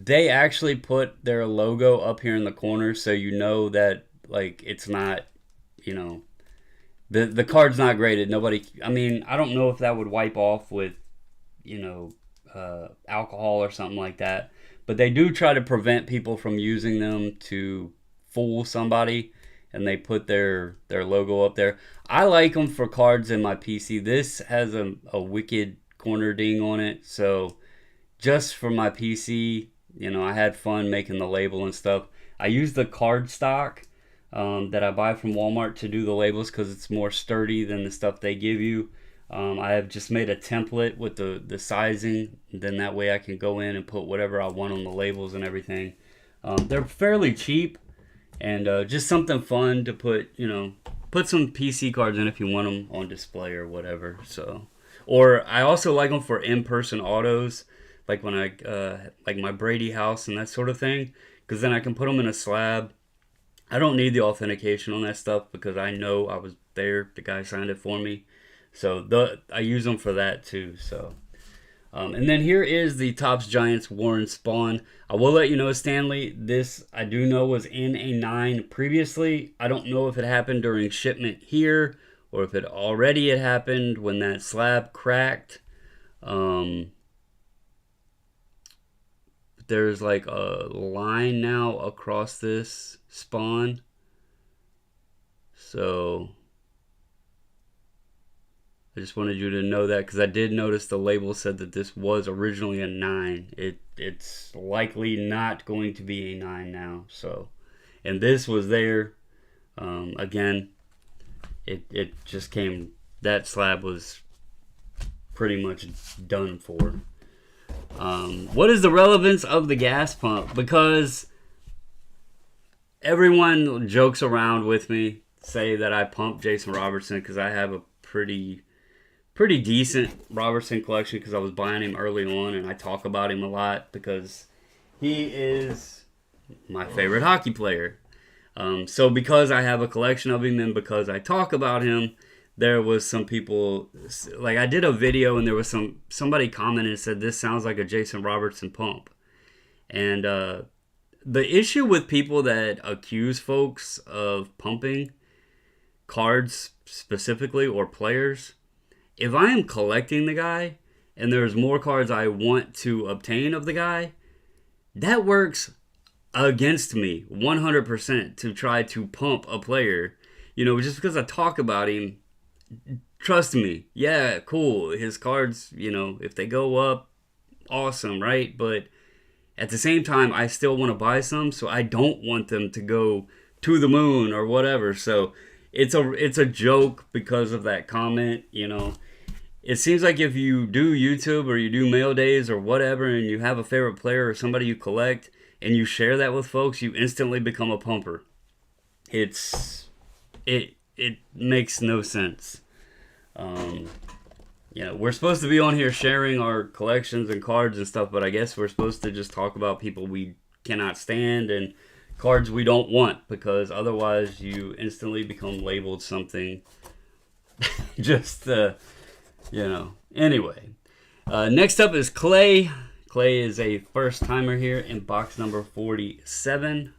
they actually put their logo up here in the corner, so you know that like it's not, you know, the card's not graded. Nobody. I mean, I don't know if that would wipe off with, you know, alcohol or something like that. But they do try to prevent people from using them to fool somebody, and they put their logo up there. I like them for cards in my PC. This has a wicked corner ding on it, so just for my PC, you know, I had fun making the label and stuff. I use the card stock that I buy from Walmart to do the labels because it's more sturdy than the stuff they give you. I have just made a template with the sizing. Then that way I can go in and put whatever I want on the labels and everything. They're fairly cheap and just something fun to put, you know, put some PC cards in if you want them on display or whatever. So, or I also like them for in-person autos, like when I like my Brady house and that sort of thing, because then I can put them in a slab. I don't need the authentication on that stuff because I know I was there. The guy signed it for me. So I use them for that too. So, and then here is the Topps Giants Warren Spawn. I will let you know, Stanley, this I do know was in a 9 previously. I don't know if it happened during shipment here or if it already had happened when that slab cracked. There's like a line now across this Spawn. So I just wanted you to know that because I did notice the label said that this was originally a 9. It's likely not going to be a 9 now. So, and this was there. Again, it just came. That slab was pretty much done for. What is the relevance of the gas pump? Because everyone jokes around with me, say that I pump Jason Robertson because I have a pretty decent Robertson collection because I was buying him early on, and I talk about him a lot because he is my favorite hockey player. So because I have a collection of him and because I talk about him, there was some people, like I did a video and there was somebody commented and said, this sounds like a Jason Robertson pump. And the issue with people that accuse folks of pumping cards specifically or players, if I am collecting the guy and there's more cards I want to obtain of the guy, that works against me 100% to try to pump a player. You know, just because I talk about him, trust me, yeah, cool. His cards, you know, if they go up, awesome, right? But at the same time, I still want to buy some, so I don't want them to go to the moon or whatever. So it's a joke because of that comment, you know. It seems like if you do YouTube or you do mail days or whatever and you have a favorite player or somebody you collect and you share that with folks, you instantly become a pumper. It makes no sense. You know, we're supposed to be on here sharing our collections and cards and stuff, but I guess we're supposed to just talk about people we cannot stand and cards we don't want, because otherwise you instantly become labeled something. Just, you know. Anyway, next up is Clay. Clay is a first timer here in box number 47.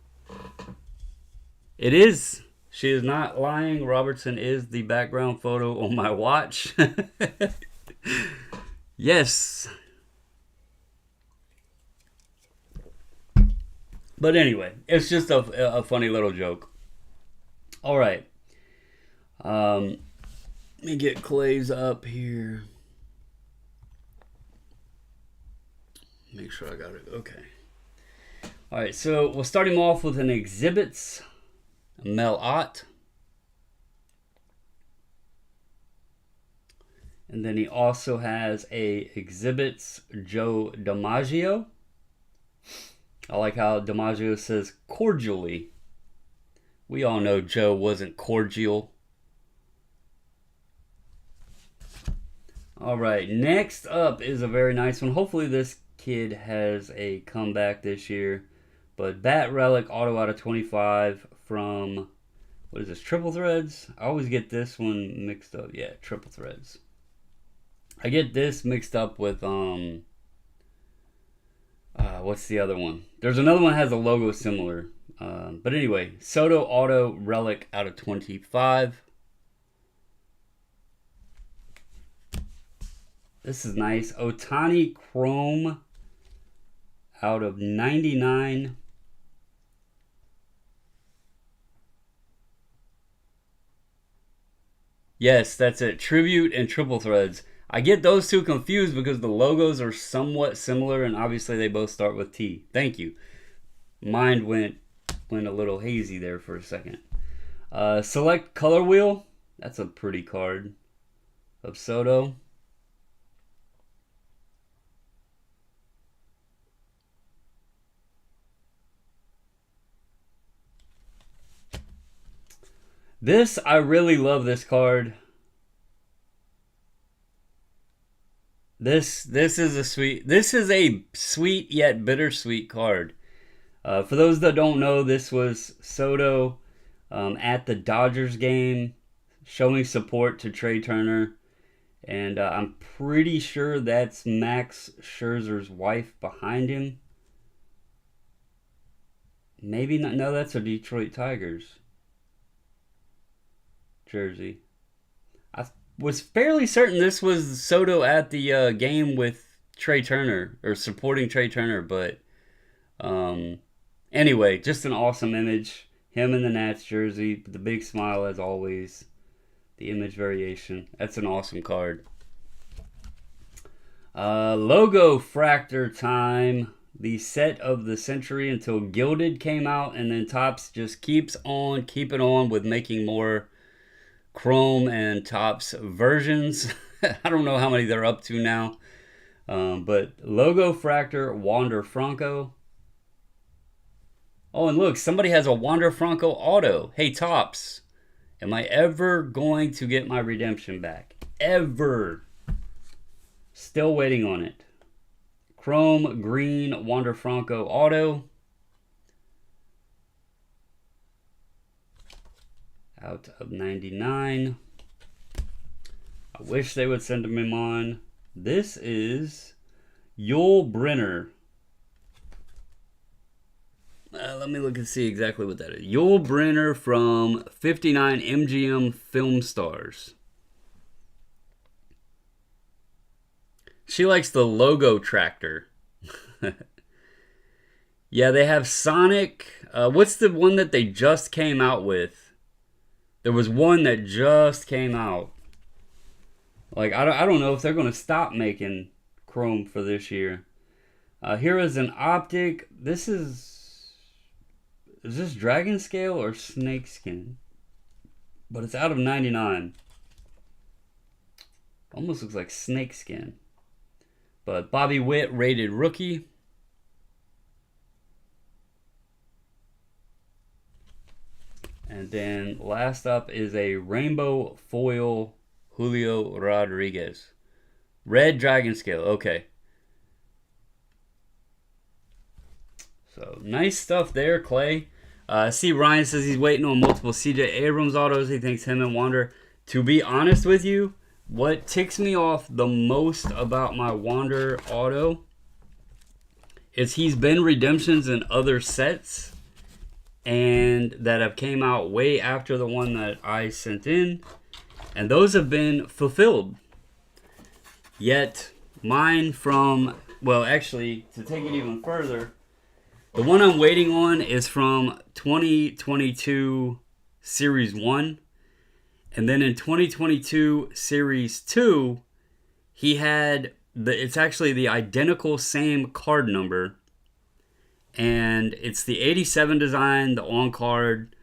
It is. She is not lying. Robertson is the background photo on my watch. Yes. But anyway, it's just a funny little joke. All right. Let me get Clay's up here. Make sure I got it. Okay. All right, so we'll start him off with an exhibits. Mel Ott. And then he also has a exhibits Joe DiMaggio. I like how DiMaggio says cordially. We all know Joe wasn't cordial. All right, next up is a very nice one. Hopefully this kid has a comeback this year. But Bat Relic Auto out of 25 from, what is this, Triple Threads? I always get this one mixed up. Yeah, Triple Threads. I get this mixed up with, What's the other one? There's another one that has a logo similar. But anyway, Soto Auto Relic out of 25. This is nice. Otani Chrome out of 99. Yes, that's it. Tribute and Triple Threads. I get those two confused because the logos are somewhat similar, and obviously they both start with T. Thank you. Mind went a little hazy there for a second. Select Color Wheel. That's a pretty card of Soto. I really love this card. This is a sweet yet bittersweet card. For those that don't know, this was Soto at the Dodgers game showing support to Trey Turner. And I'm pretty sure that's Max Scherzer's wife behind him. Maybe not. No, that's a Detroit Tigers jersey. I was fairly certain this was Soto at the game with Trey Turner, or supporting Trey Turner, but anyway, just an awesome image. Him in the Nats jersey, the big smile as always, the image variation. That's an awesome card. Logo Fractor time. The set of the century until Gilded came out, and then Topps just keeps on keeping on with making more Chrome and Topps versions. I don't know how many they're up to now. But Logo Fractor Wander Franco. Oh, and look, somebody has a Wander Franco auto. Hey, Topps, am I ever going to get my redemption back? Ever. Still waiting on it. Chrome Green Wander Franco auto. Out of 99. I wish they would send him on. This is Yul Brynner. Let me look and see exactly what that is. Yul Brynner from 59 MGM Film Stars. She likes the logo tractor. Yeah, they have Sonic. What's the one that they just came out with? There was one that just came out. Like, I don't know if they're going to stop making Chrome for this year. Here is an optic. This is this Dragon Scale or Snake Skin? But it's out of 99. Almost looks like Snake Skin. But Bobby Witt rated rookie. And then last up is a rainbow foil Julio Rodriguez. Red Dragon Scale. Okay. So nice stuff there, Clay. See, Ryan says he's waiting on multiple CJ Abrams autos. He thinks him and Wander. To be honest with you, what ticks me off the most about my Wander auto is he's been redemptions in other sets and that have came out way after the one that I sent in, and those have been fulfilled. Yet mine from, well, actually, to take it even further, the one I'm waiting on is from 2022 Series 1. And then in 2022 Series 2, he had, it's actually the identical same card number. And it's the 87 design, the on card.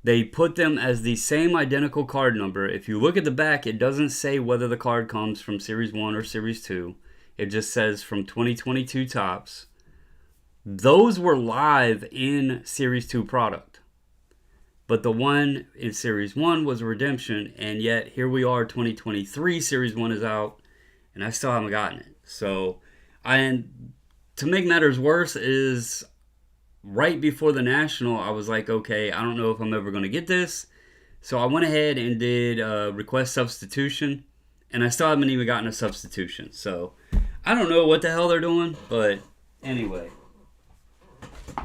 They put them as the same identical card number. If you look at the back, it doesn't say whether the card comes from Series 1 or Series 2. It just says from 2022 Topps. Those were live in Series 2 product. But the one in Series 1 was a redemption, and yet here we are, 2023 Series 1 is out, and I still haven't gotten it. So, to make matters worse is right before the National, I was like, okay, I don't know if I'm ever going to get this. So I went ahead and did request substitution, and I still haven't even gotten a substitution. So I don't know what the hell they're doing, but Anyway,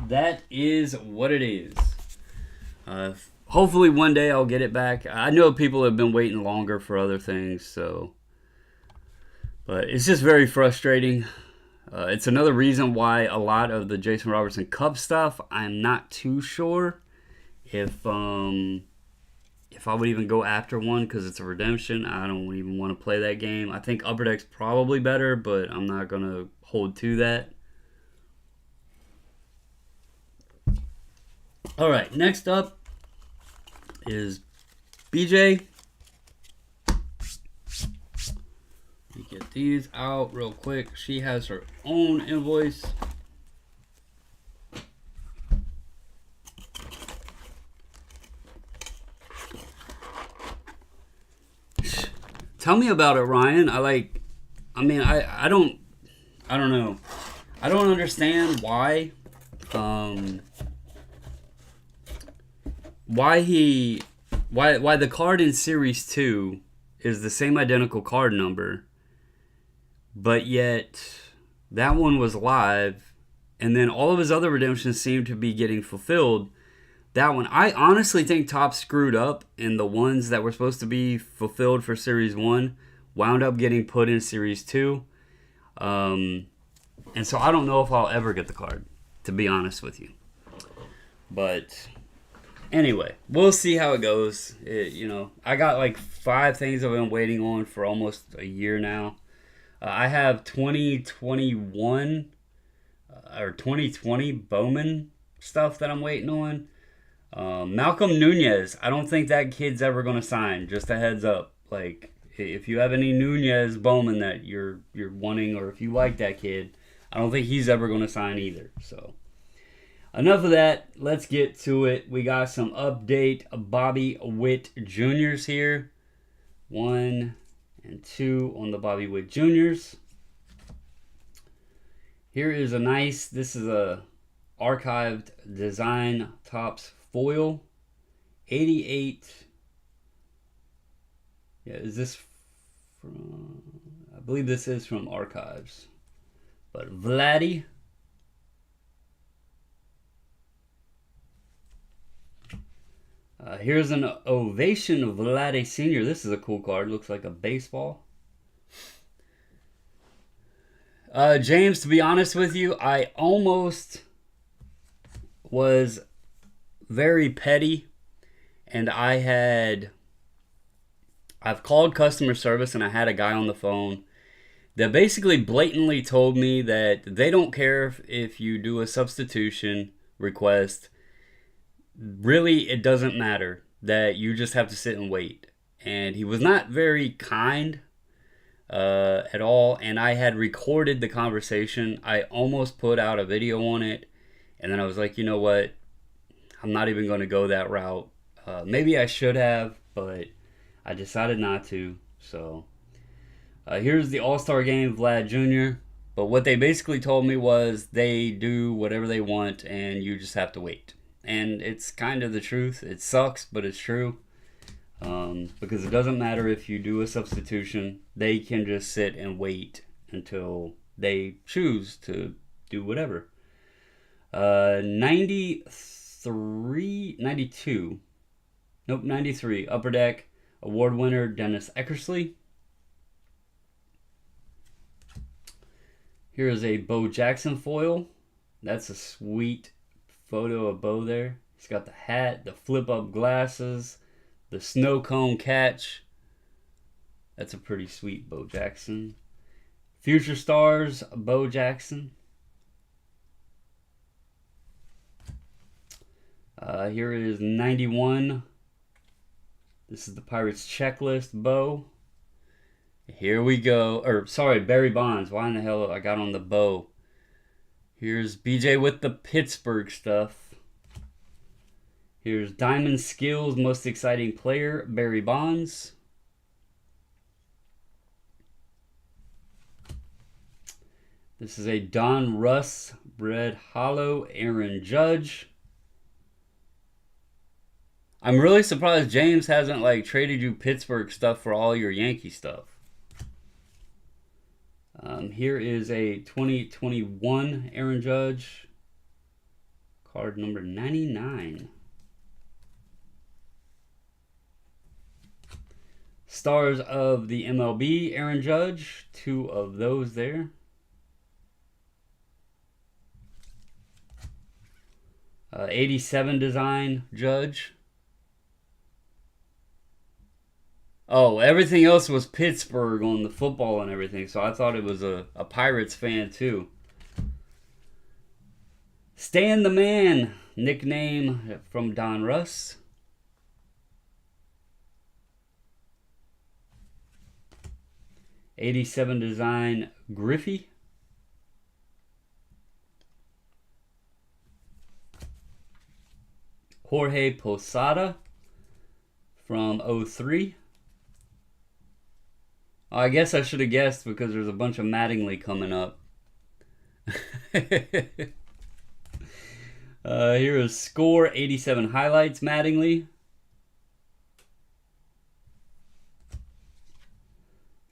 that is what it is. Hopefully one day I'll get it back. I know people have been waiting longer for other things, so. But it's just very frustrating. It's another reason why a lot of the Jason Robertson Cup stuff, I'm not too sure if I would even go after one because it's a redemption. I don't even want to play that game. I think Upper Deck's probably better, but I'm not going to hold to that. All right, next up is BJ. Let me get these out real quick. She has her own invoice. Tell me about it, Ryan. I don't know. I don't understand why why the card in Series 2 is the same identical card number, but yet that one was live, and then all of his other redemptions seem to be getting fulfilled. That one, I honestly think Topps screwed up, and the ones that were supposed to be fulfilled for Series 1 wound up getting put in Series 2. And so I don't know if I'll ever get the card, to be honest with you. But anyway, we'll see how it goes. I got like 5 things I've been waiting on for almost a year now. I have 2021 or 2020 Bowman stuff that I'm waiting on. Malcolm Nunez, I don't think that kid's ever going to sign. Just a heads up. Like, if you have any Nunez Bowman that you're wanting, or if you like that kid, I don't think he's ever going to sign either. So, enough of that. Let's get to it. We got some update Bobby Witt Juniors here. 1 and 2 on the Bobby Witt Juniors. Here is this is a archived design Topps foil. 88. Yeah, is this from... I believe this is from Archives. But Vladdy. Here's an Ovation of Vladdy Sr. This is a cool card. Looks like a baseball. James, to be honest with you, I almost was very petty, and I've called customer service, and I had a guy on the phone that basically blatantly told me that they don't care if you do a substitution request. Really, it doesn't matter, that you just have to sit and wait. And he was not very kind at all, and I had recorded the conversation. I almost put out a video on it, and then I was like, you know what, I'm not even going to go that route. Maybe I should have, but I decided not to. So here's the All-Star Game Vlad Jr. But what they basically told me was they do whatever they want, and you just have to wait. And it's kind of the truth. It sucks, but it's true. Because it doesn't matter if you do a substitution. They can just sit and wait until they choose to do whatever. 93 Upper Deck award winner Dennis Eckersley. Here is a Bo Jackson foil. That's a sweet photo of Bo there. He's got the hat, the flip up glasses, the snow cone catch. That's a pretty sweet Bo Jackson. Future Stars Bo Jackson. Here is 91. This is the Pirates checklist Bo. Here we go. Barry Bonds. Why in the hell I got on the Bo? Here's BJ with the Pittsburgh stuff. Here's Diamond Skills Most Exciting Player, Barry Bonds. This is a Don Russ Bread Hollow, Aaron Judge. I'm really surprised James hasn't traded you Pittsburgh stuff for all your Yankee stuff. Here is a 2021 Aaron Judge, card number 99. Stars of the MLB, Aaron Judge, 2 of those there. '87 design Judge. Oh, everything else was Pittsburgh on the football and everything, so I thought it was a Pirates fan too. Stan the Man, nickname from Don Russ. '87 design Griffey. Jorge Posada from '03. Oh, I guess I should have guessed because there's a bunch of Mattingly coming up. Here is Score '87 highlights Mattingly.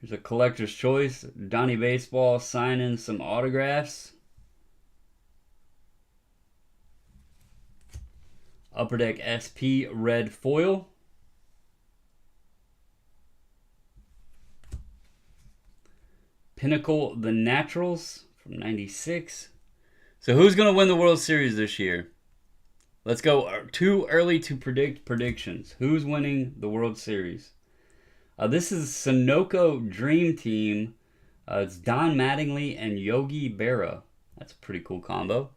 Here's a collector's choice. Donnie Baseball signing some autographs. Upper Deck SP red foil. Pinnacle the Naturals from '96. So who's going to win the World Series this year? Let's go too early to predict predictions. Who's winning the World Series? This is Sunoco Dream Team. It's Don Mattingly and Yogi Berra. That's a pretty cool combo.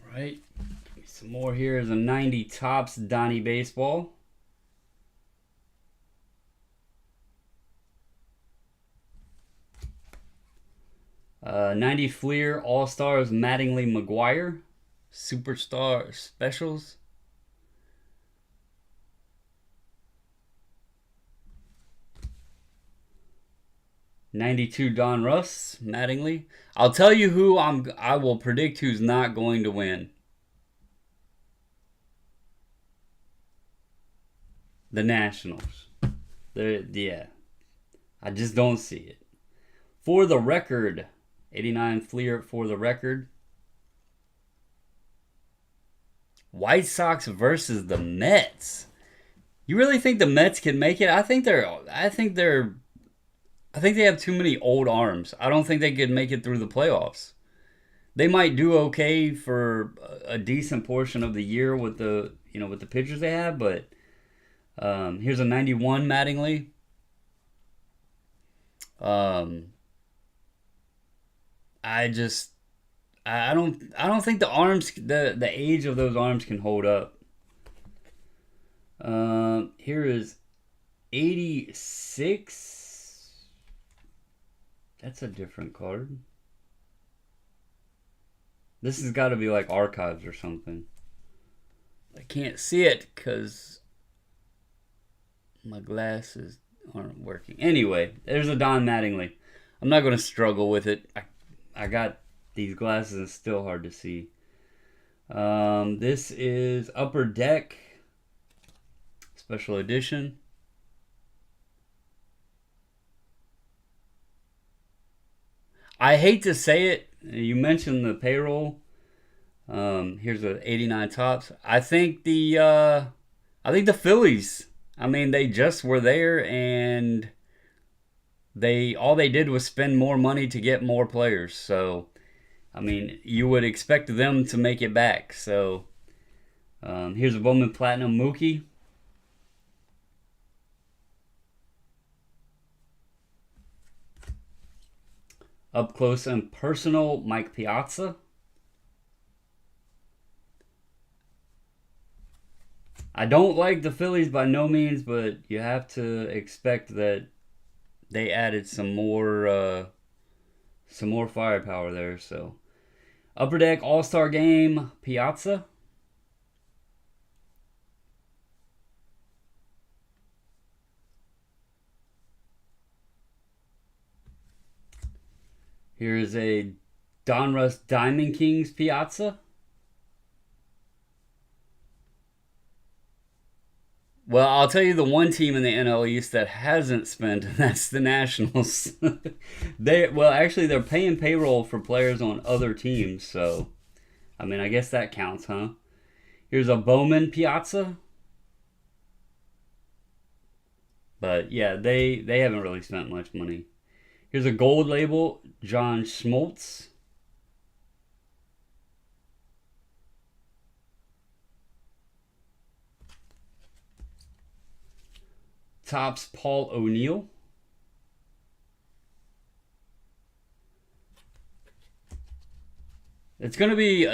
All right. Give me some more here. Is a '90 Topps Donnie Baseball. '90 Fleer All-Stars Mattingly McGuire. Superstar Specials. '92 Don Russ Mattingly. I'll tell you who I will predict who's not going to win. The Nationals. Yeah. I just don't see it. For the Record, '89 Fleer For the Record. White Sox versus the Mets. You really think the Mets can make it? I think they have too many old arms. I don't think they could make it through the playoffs. They might do okay for a decent portion of the year with the pitchers they have, but here's a '91 Mattingly. I don't think the arms, the age of those arms can hold up. Here is '86. That's a different card. This has got to be like archives or something. I can't see it because my glasses aren't working. Anyway, there's a Don Mattingly. I'm not going to struggle with it. I got these glasses and it's still hard to see. This is Upper Deck Special Edition. I hate to say it. You mentioned the payroll. Here's a '89 Topps. I think the Phillies. I mean, they just were there, and all they did was spend more money to get more players. So, I mean, you would expect them to make it back. So, here's a Bowman Platinum Mookie. Up close and personal, Mike Piazza. I don't like the Phillies by no means, but you have to expect that they added some more firepower there. So, Upper Deck All-Star Game, Piazza. Here is a Donruss Diamond Kings Piazza. Well, I'll tell you the one team in the NL East that hasn't spent, and that's the Nationals. Actually, they're paying payroll for players on other teams, so I mean, I guess that counts, huh? Here's a Bowman Piazza. But yeah, they haven't really spent much money. Here's a gold label, John Schmaltz. Topps Paul O'Neill. It's gonna be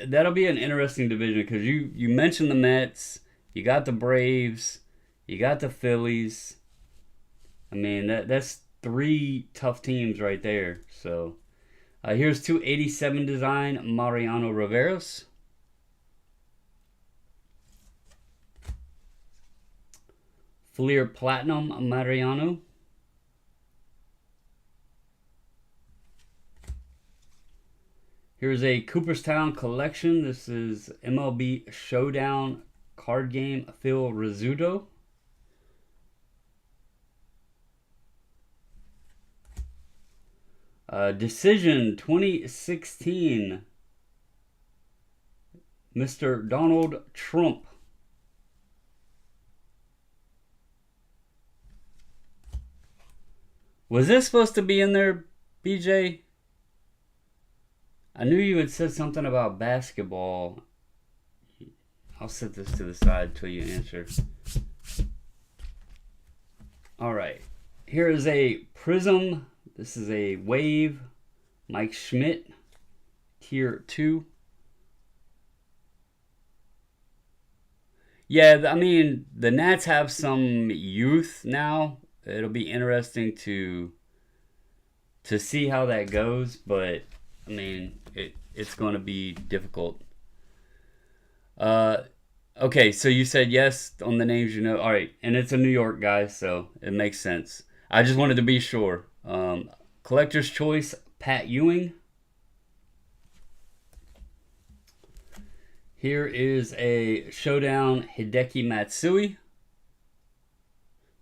that'll be an interesting division because you mentioned the Mets, you got the Braves, you got the Phillies. I mean that's three tough teams right there. So here's 287 design Mariano Rivera's. Fleer Platinum Mariano. Here's a Cooperstown collection. This is MLB Showdown card game Phil Rizzuto. Decision 2016. Mr. Donald Trump. Was this supposed to be in there, BJ? I knew you had said something about basketball. I'll set this to the side till you answer. All right. Here is a Prism. This is a Wave. Mike Schmidt. Tier 2. Yeah, I mean, the Nats have some youth now. It'll be interesting to see how that goes, but I mean, it's going to be difficult. Okay, so you said yes on the names you know. All right, and it's a New York guy, so it makes sense. I just wanted to be sure. Collector's Choice, Pat Ewing. Here is a Showdown Hideki Matsui.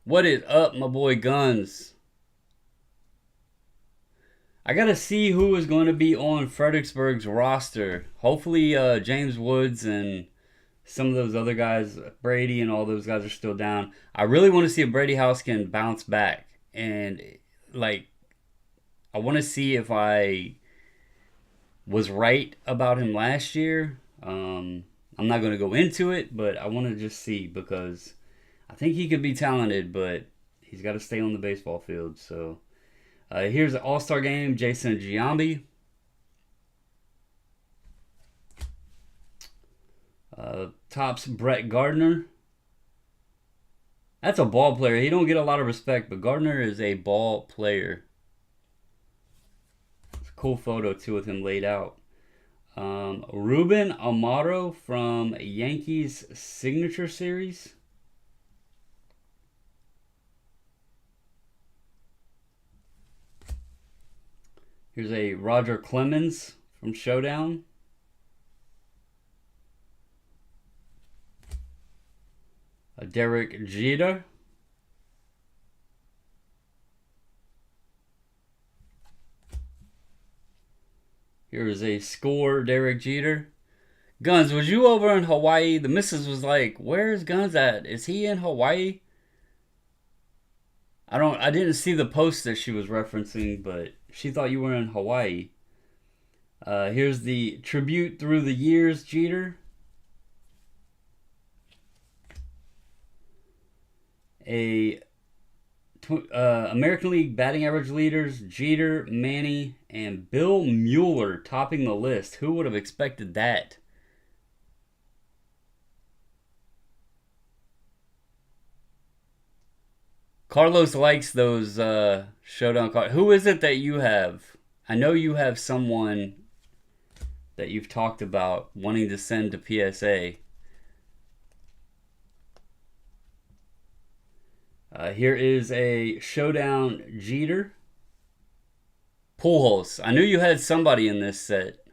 What is up, my boy Guns? I gotta see who is going to be on Fredericksburg's roster. Hopefully, James Woods and some of those other guys, Brady and all those guys are still down. I really want to see if Brady House can bounce back. And, like, I want to see if I was right about him last year. I'm not going to go into it, but I want to just see because I think he could be talented, but he's got to stay on the baseball field. So here's an All-Star Game, Jason Giambi. Topps Brett Gardner. That's a ball player. He don't get a lot of respect, but Gardner is a ball player. It's a cool photo too with him laid out. Ruben Amaro from Yankees Signature Series. Here's a Roger Clemens from Showdown. A Derek Jeter. Here's a Score Derek Jeter. Guns, was you over in Hawaii? The missus was like, "Where's Guns at? Is he in Hawaii?" I didn't see the post that she was referencing, but she thought you were in Hawaii. Here's the Tribute Through the Years Jeter. American League batting average leaders, Jeter, Manny, and Bill Mueller topping the list. Who would have expected that? Carlos likes those Showdown cards. Who is it that you have? I know you have someone that you've talked about wanting to send to PSA. Here is a Showdown Jeter. Pujols. I knew you had somebody in this set.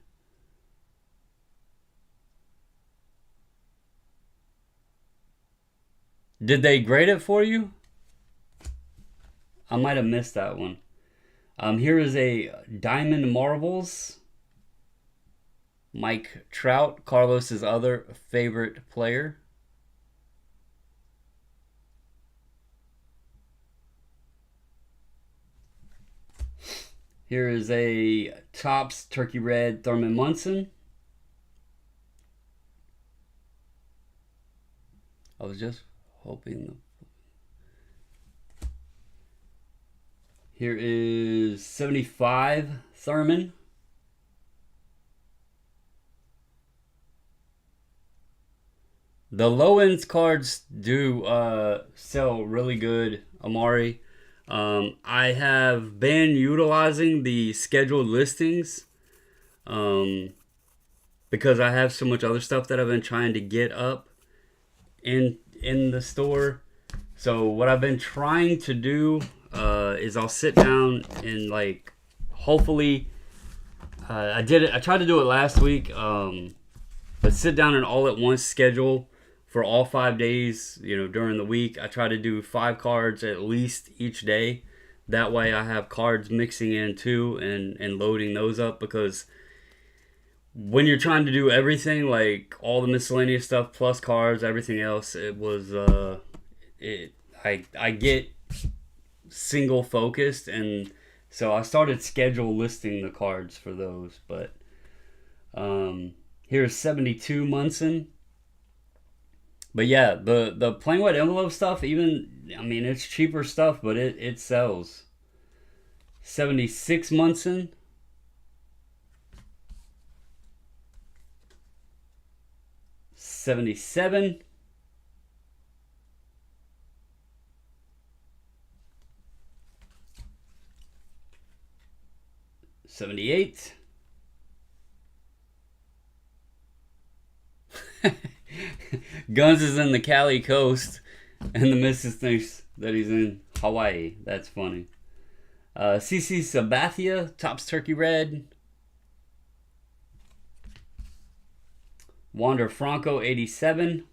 Did they grade it for you? I might have missed that one. Here is a Diamond Marbles. Mike Trout, Carlos's other favorite player. Here is a Topps Turkey Red Thurman Munson. I was just hoping. Here is 75 Thurman. The low ends cards do sell really good, Amari. I have been utilizing the scheduled listings because I have so much other stuff that I've been trying to get up in the store. So what I've been trying to do is I'll sit down and like hopefully I tried to do it last week, but sit down and all at once schedule for all 5 days, during the week. I try to do 5 cards at least each day. That way I have cards mixing in too and loading those up, because when you're trying to do everything, like all the miscellaneous stuff plus cards, everything else, it was I get single focused, and so I started schedule listing the cards for those. But here's 72 Munson. But yeah, the plain white envelope stuff, it's cheaper stuff, but it sells. 76 Munson. $77. $78. Guns is in the Cali coast, and the missus thinks that he's in Hawaii. That's funny. CC Sabathia, Topps Turkey Red. Wander Franco, 87.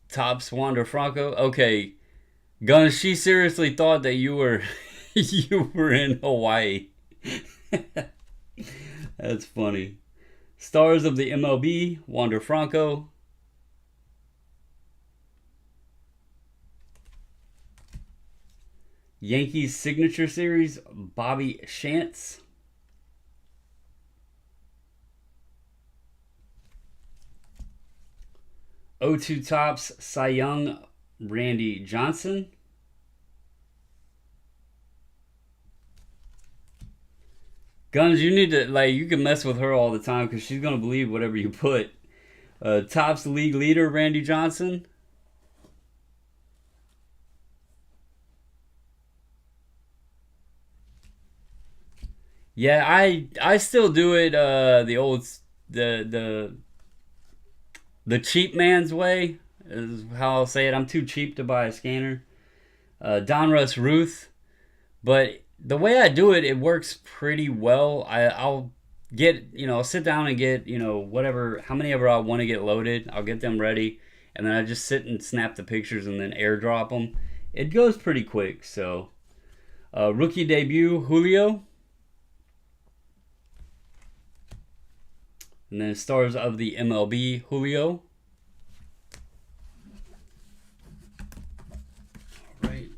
Topps Wander Franco. Okay, Guns, she seriously thought that you were you were in Hawaii. That's funny. Stars of the MLB, Wander Franco. Yankees Signature Series, Bobby Shantz. O2 Topps Cy Young, Randy Johnson. Guns, you need to, you can mess with her all the time because she's going to believe whatever you put. Topps League Leader, Randy Johnson. Yeah, I still do it the old the cheap man's way is how I'll say it. I'm too cheap to buy a scanner. Donruss Ruth, but the way I do it, it works pretty well. I'll get I'll sit down and get whatever, how many ever I want to get loaded. I'll get them ready, and then I just sit and snap the pictures and then airdrop them. It goes pretty quick. So rookie debut Julio. And then stars of the MLB, Julio. All right.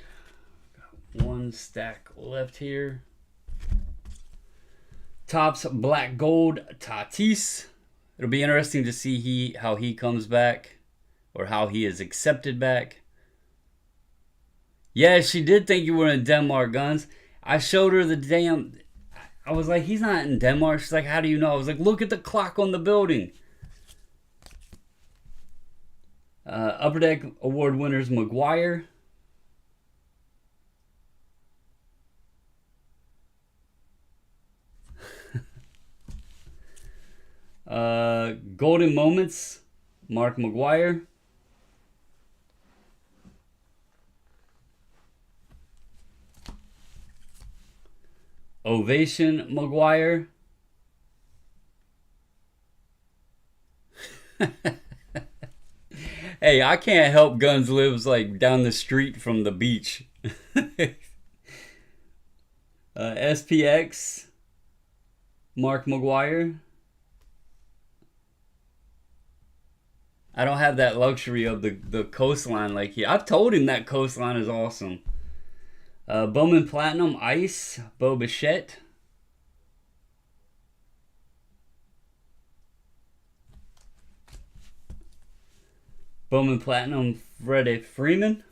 Got one stack left here. Topps Black Gold, Tatis. It'll be interesting to see how he comes back, or how he is accepted back. Yeah, she did think you were in Denmark, Guns. I showed her the damn... I was like, he's not in Denmark. She's like, how do you know? I was like, look at the clock on the building. Upper Deck Award winners, McGuire. Golden Moments, Mark McGuire. Ovation, McGuire. Hey, I can't help Guns lives like down the street from the beach. SPX, Mark McGuire. I don't have that luxury of the coastline like he. I've told him that coastline is awesome. Bowman Platinum Ice, Bo Bichette. Bowman Platinum Freddie Freeman.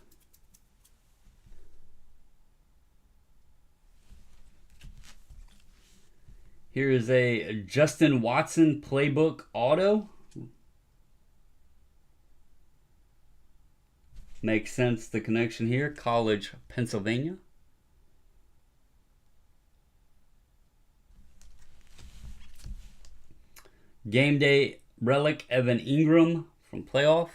Here is a Justin Watson Playbook Auto. Makes sense, the connection here. College, Pennsylvania. Game Day Relic Evan Ingram from Playoff.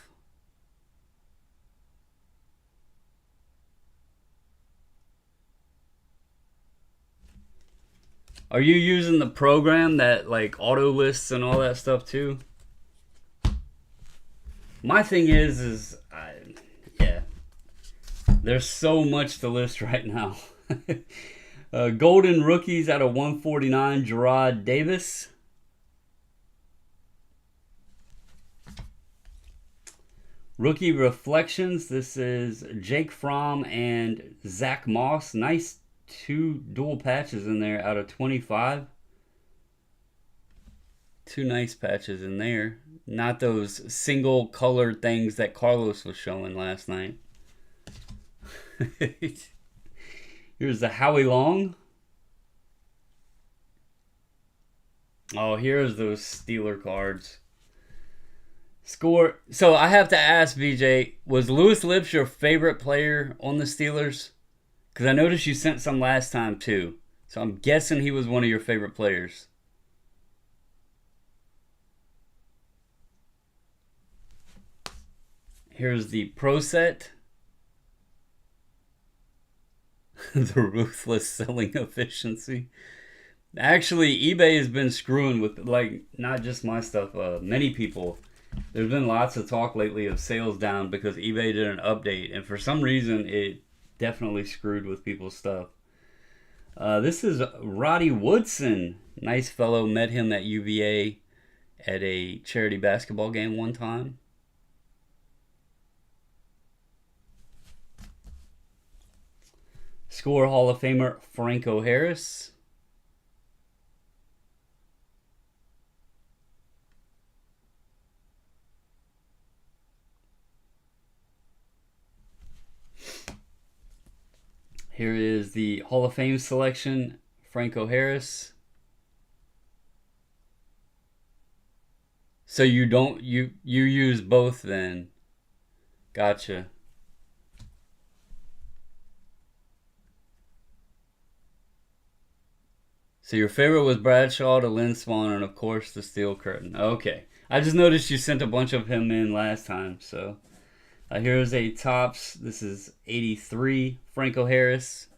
Are you using the program that like auto lists and all that stuff too? My thing is yeah, there's so much to list right now. Golden Rookies out of 149, Gerard Davis. Rookie Reflections. This is Jake Fromm and Zach Moss. Nice 2 dual patches in there out of 25. 2 nice patches in there. Not those single colored things that Carlos was showing last night. Here's the Howie Long. Oh, here's those Steeler cards. Score. So I have to ask, VJ, was Lewis Lips your favorite player on the Steelers? Because I noticed you sent some last time too. So I'm guessing he was one of your favorite players. Here's the Pro Set. The ruthless selling efficiency. Actually, eBay has been screwing with, like, not just my stuff, many people. There's been lots of talk lately of sales down because eBay did an update, and for some reason it definitely screwed with people's stuff. This is Roddy Woodson. Nice fellow. Met him at UVA at a charity basketball game one time. Score Hall of Famer Franco Harris. Here is the Hall of Fame selection, Franco Harris. So you don't you use both then? Gotcha. So your favorite was Bradshaw, to Lynn Swan, and of course the Steel Curtain. Okay. I just noticed you sent a bunch of him in last time, so here's a Topps. This is 83, Franco Harris.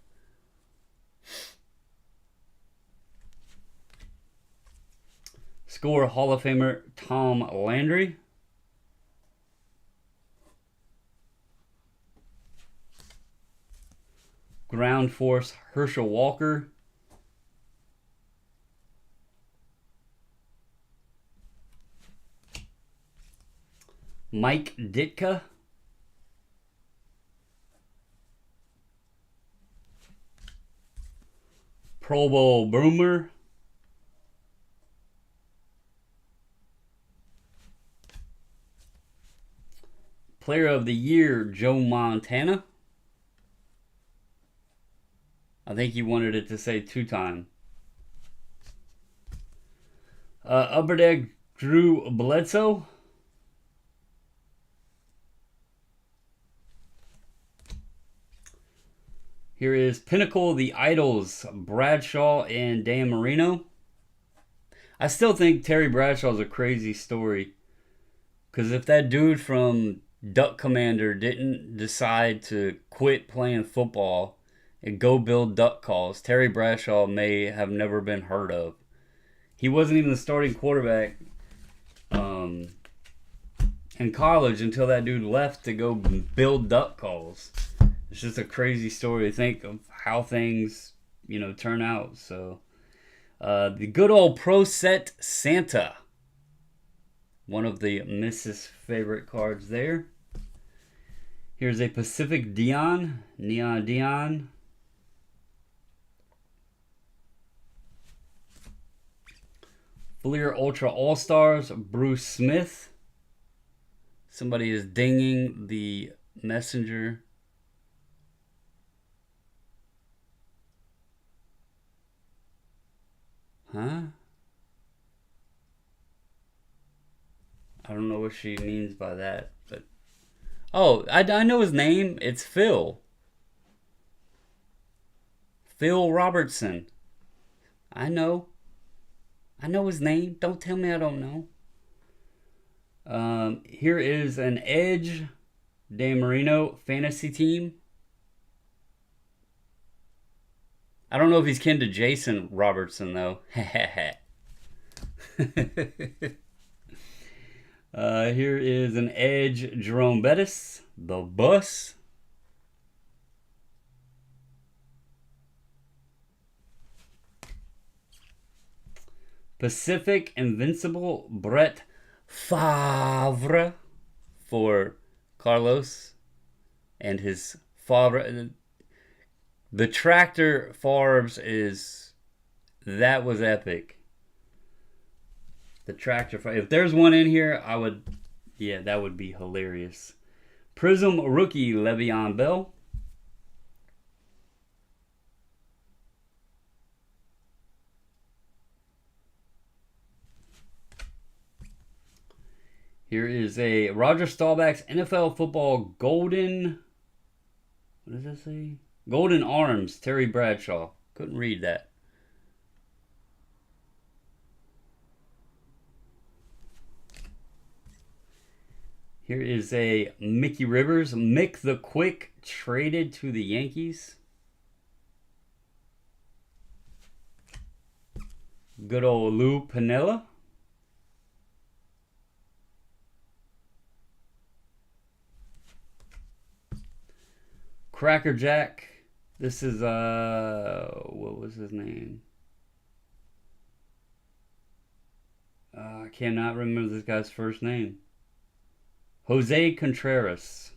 Score Hall of Famer Tom Landry. Ground Force Herschel Walker. Mike Ditka. Pro Bowl Boomer. Player of the Year, Joe Montana. I think he wanted it to say 2-time. Upper Deck, Drew Bledsoe. Here is Pinnacle, the Idols, Bradshaw and Dan Marino. I still think Terry Bradshaw is a crazy story. Because if that dude from Duck Commander didn't decide to quit playing football and go build duck calls, Terry Bradshaw may have never been heard of. He wasn't even the starting quarterback in college until that dude left to go build duck calls. It's just a crazy story to think of how things, turn out. So, the good old Pro Set Santa. One of the Mrs. favorite cards there. Here's a Pacific Neon Dion. Fleer Ultra All-Stars, Bruce Smith. Somebody is dinging the messenger. Huh? I don't know what she means by that, but... Oh, I know his name. It's Phil. Phil Robertson. I know his name. Don't tell me I don't know. Here is an Edge Dan Marino fantasy team. I don't know if he's kin to Jason Robertson, though. Here is an Edge Jerome Bettis, the Bus. Pacific Invincible Brett Favre for Carlos and his Favre. The tractor Favre's that was epic. The tractor, if there's one in here, that would be hilarious. Prism rookie Le'Veon Bell. Here is a Roger Staubach's NFL Football Golden. What does that say? Golden Arms, Terry Bradshaw. Couldn't read that. Here is a Mickey Rivers, Mick the Quick, traded to the Yankees. Good old Lou Piniella. Cracker Jack. This is, what was his name? I cannot remember this guy's first name. Jose Contreras.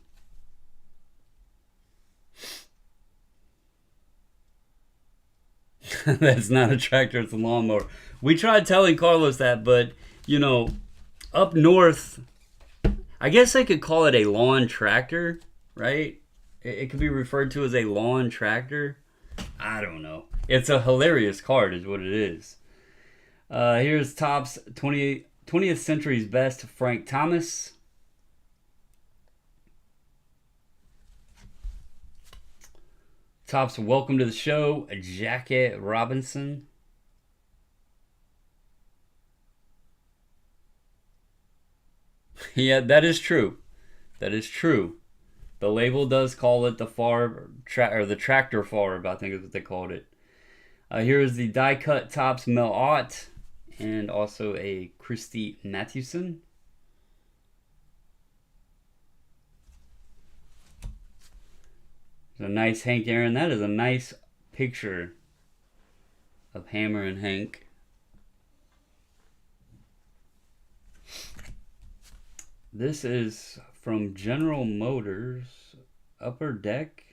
That's not a tractor, it's a lawnmower. We tried telling Carlos that, but, up north, I guess I could call it a lawn tractor, right? It could be referred to as a lawn tractor. I don't know. It's a hilarious card is what it is. Here's Topps 20th Century's Best, Frank Thomas. Topps Welcome to the Show, Jackie Robinson. Yeah, that is true. That is true. The label does call it the the tractor Favre, I think is what they called it. Here is the die cut Topps Mel Ott and also a Christy Mathewson. There's a nice Hank Aaron. That is a nice picture of Hammer and Hank. This is from General Motors, Upper Deck.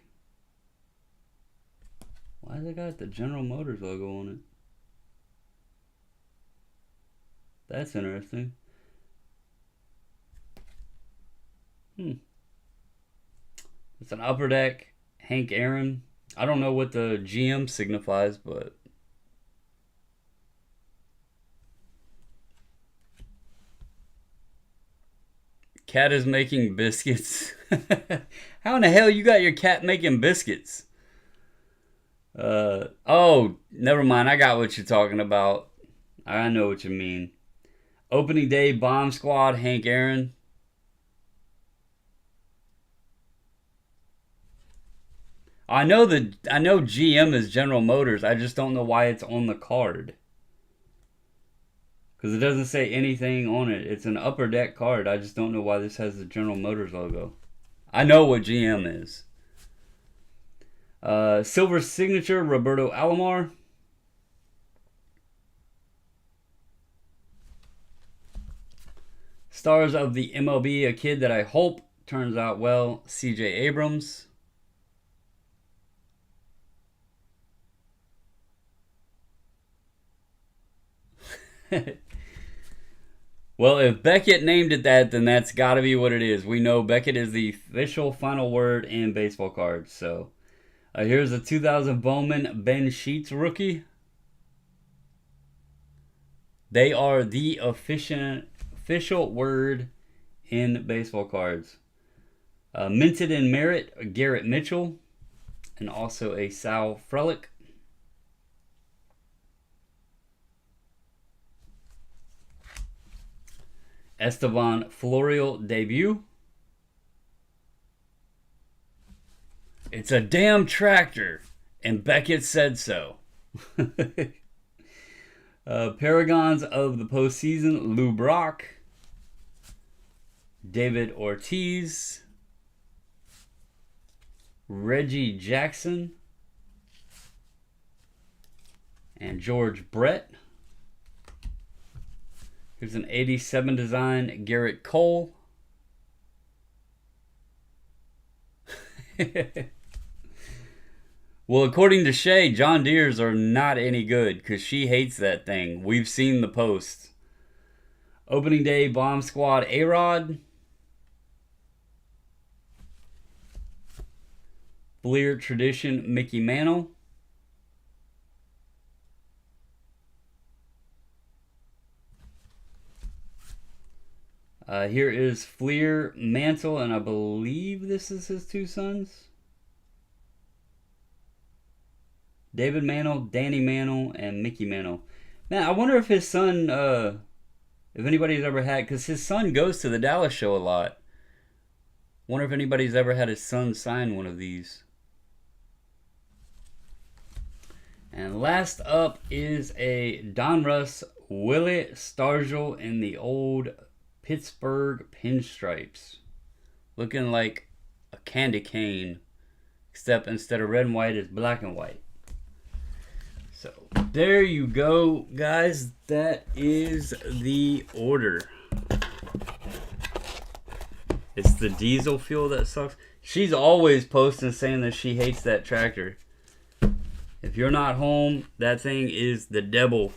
Why has it got the General Motors logo on it? That's interesting. It's an Upper Deck, Hank Aaron. I don't know what the GM signifies, but cat is making biscuits. How in the hell you got your cat making biscuits? Oh, never mind. I got what you're talking about. I know what you mean. Opening day Bomb Squad, Hank Aaron. I know GM is General Motors. I just don't know why it's on the card. Because it doesn't say anything on it. It's an upper deck card. I just don't know why this has the General Motors logo. I know what GM is. Silver signature, Roberto Alomar. Stars of the MLB, a kid that I hope turns out well, CJ Abrams. Well, if Beckett named it that, then that's got to be what it is. We know Beckett is the official final word in baseball cards. So here's a 2000 Bowman Ben Sheets rookie. They are the official word in baseball cards. Minted in merit, Garrett Mitchell, and also a Sal Frelick. Estevan Florial debut. It's a damn tractor, and Beckett said so. Paragons of the postseason, Lou Brock, David Ortiz, Reggie Jackson, and George Brett. Here's an 87 design, Garrett Cole. Well, according to Shay, John Deere's are not any good because she hates that thing. We've seen the posts. Opening day Bomb Squad A-Rod. Fleer Tradition Mickey Mantle. Here is Fleer Mantle, and I believe this is his two sons. David Mantle, Danny Mantle, and Mickey Mantle. Man, I wonder if his son, if anybody's ever had, because his son goes to the Dallas show a lot. Wonder if anybody's ever had his son sign one of these. And last up is a Donruss Willie Stargell in the old Pittsburgh pinstripes. Looking like a candy cane, except instead of red and white, it's black and white. So there you go, guys. That is the order. It's the diesel fuel that sucks. She's always posting saying that she hates that tractor. If you're not home, that thing is the devil.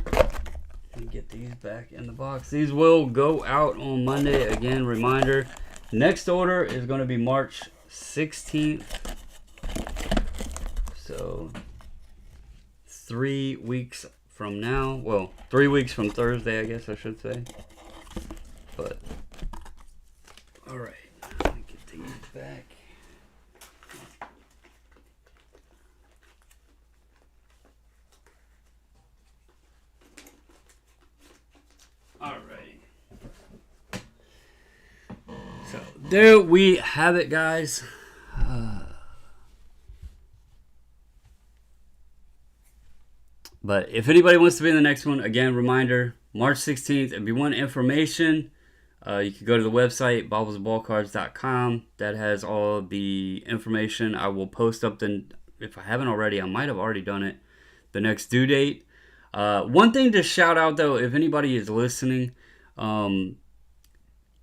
Let me get these back in the box. These will go out on Monday. Again, reminder, next order is going to be March 16th. So 3 weeks from now. Well, 3 weeks from Thursday, I guess I should say. But, alright. Let me get these back. Alrighty. So, there we have it, guys. But if anybody wants to be in the next one, again, reminder, March 16th. If you want information, you can go to the website, baublesballcards.com. That has all the information. I will post up if I haven't already, I might have already done it, the next due date. One thing to shout out, though, if anybody is listening,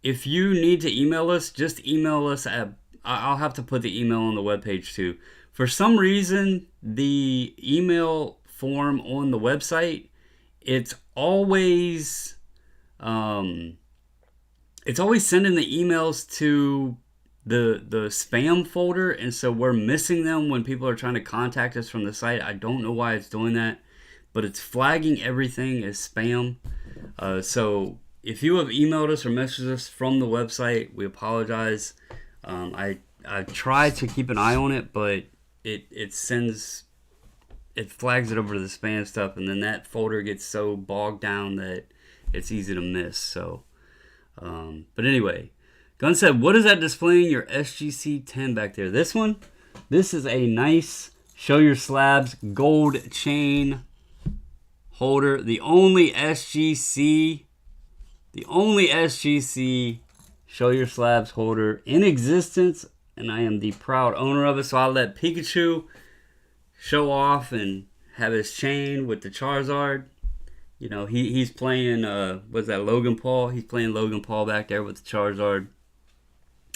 if you need to email us, just email us at, I'll have to put the email on the webpage too. For some reason, the email form on the website, it's always sending the emails to the spam folder, and so we're missing them when people are trying to contact us from the site. I don't know why it's doing that, but it's flagging everything as spam. So if you have emailed us or messaged us from the website, we apologize. I try to keep an eye on it, but it flags it over to the spam stuff, and then that folder gets so bogged down that it's easy to miss. So, but anyway, Gun said, what is that displaying your SGC 10 back there? This one? This is a nice Show Your Slabs gold chain holder. The only SGC Show Your Slabs holder in existence. And I am the proud owner of it. So I'll let Pikachu show off and have his chain with the Charizard. You know, he's playing, what's that, Logan Paul? He's playing Logan Paul back there with the Charizard.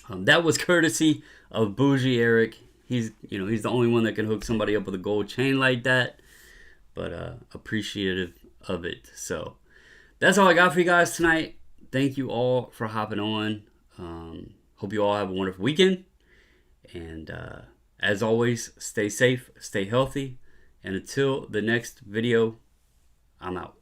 That was courtesy of Bougie Eric. He's the only one that can hook somebody up with a gold chain like that. But appreciative of it. So that's all I got for you guys tonight. Thank you all for hopping on. Hope you all have a wonderful weekend. And as always, stay safe, stay healthy. And until the next video, I'm out.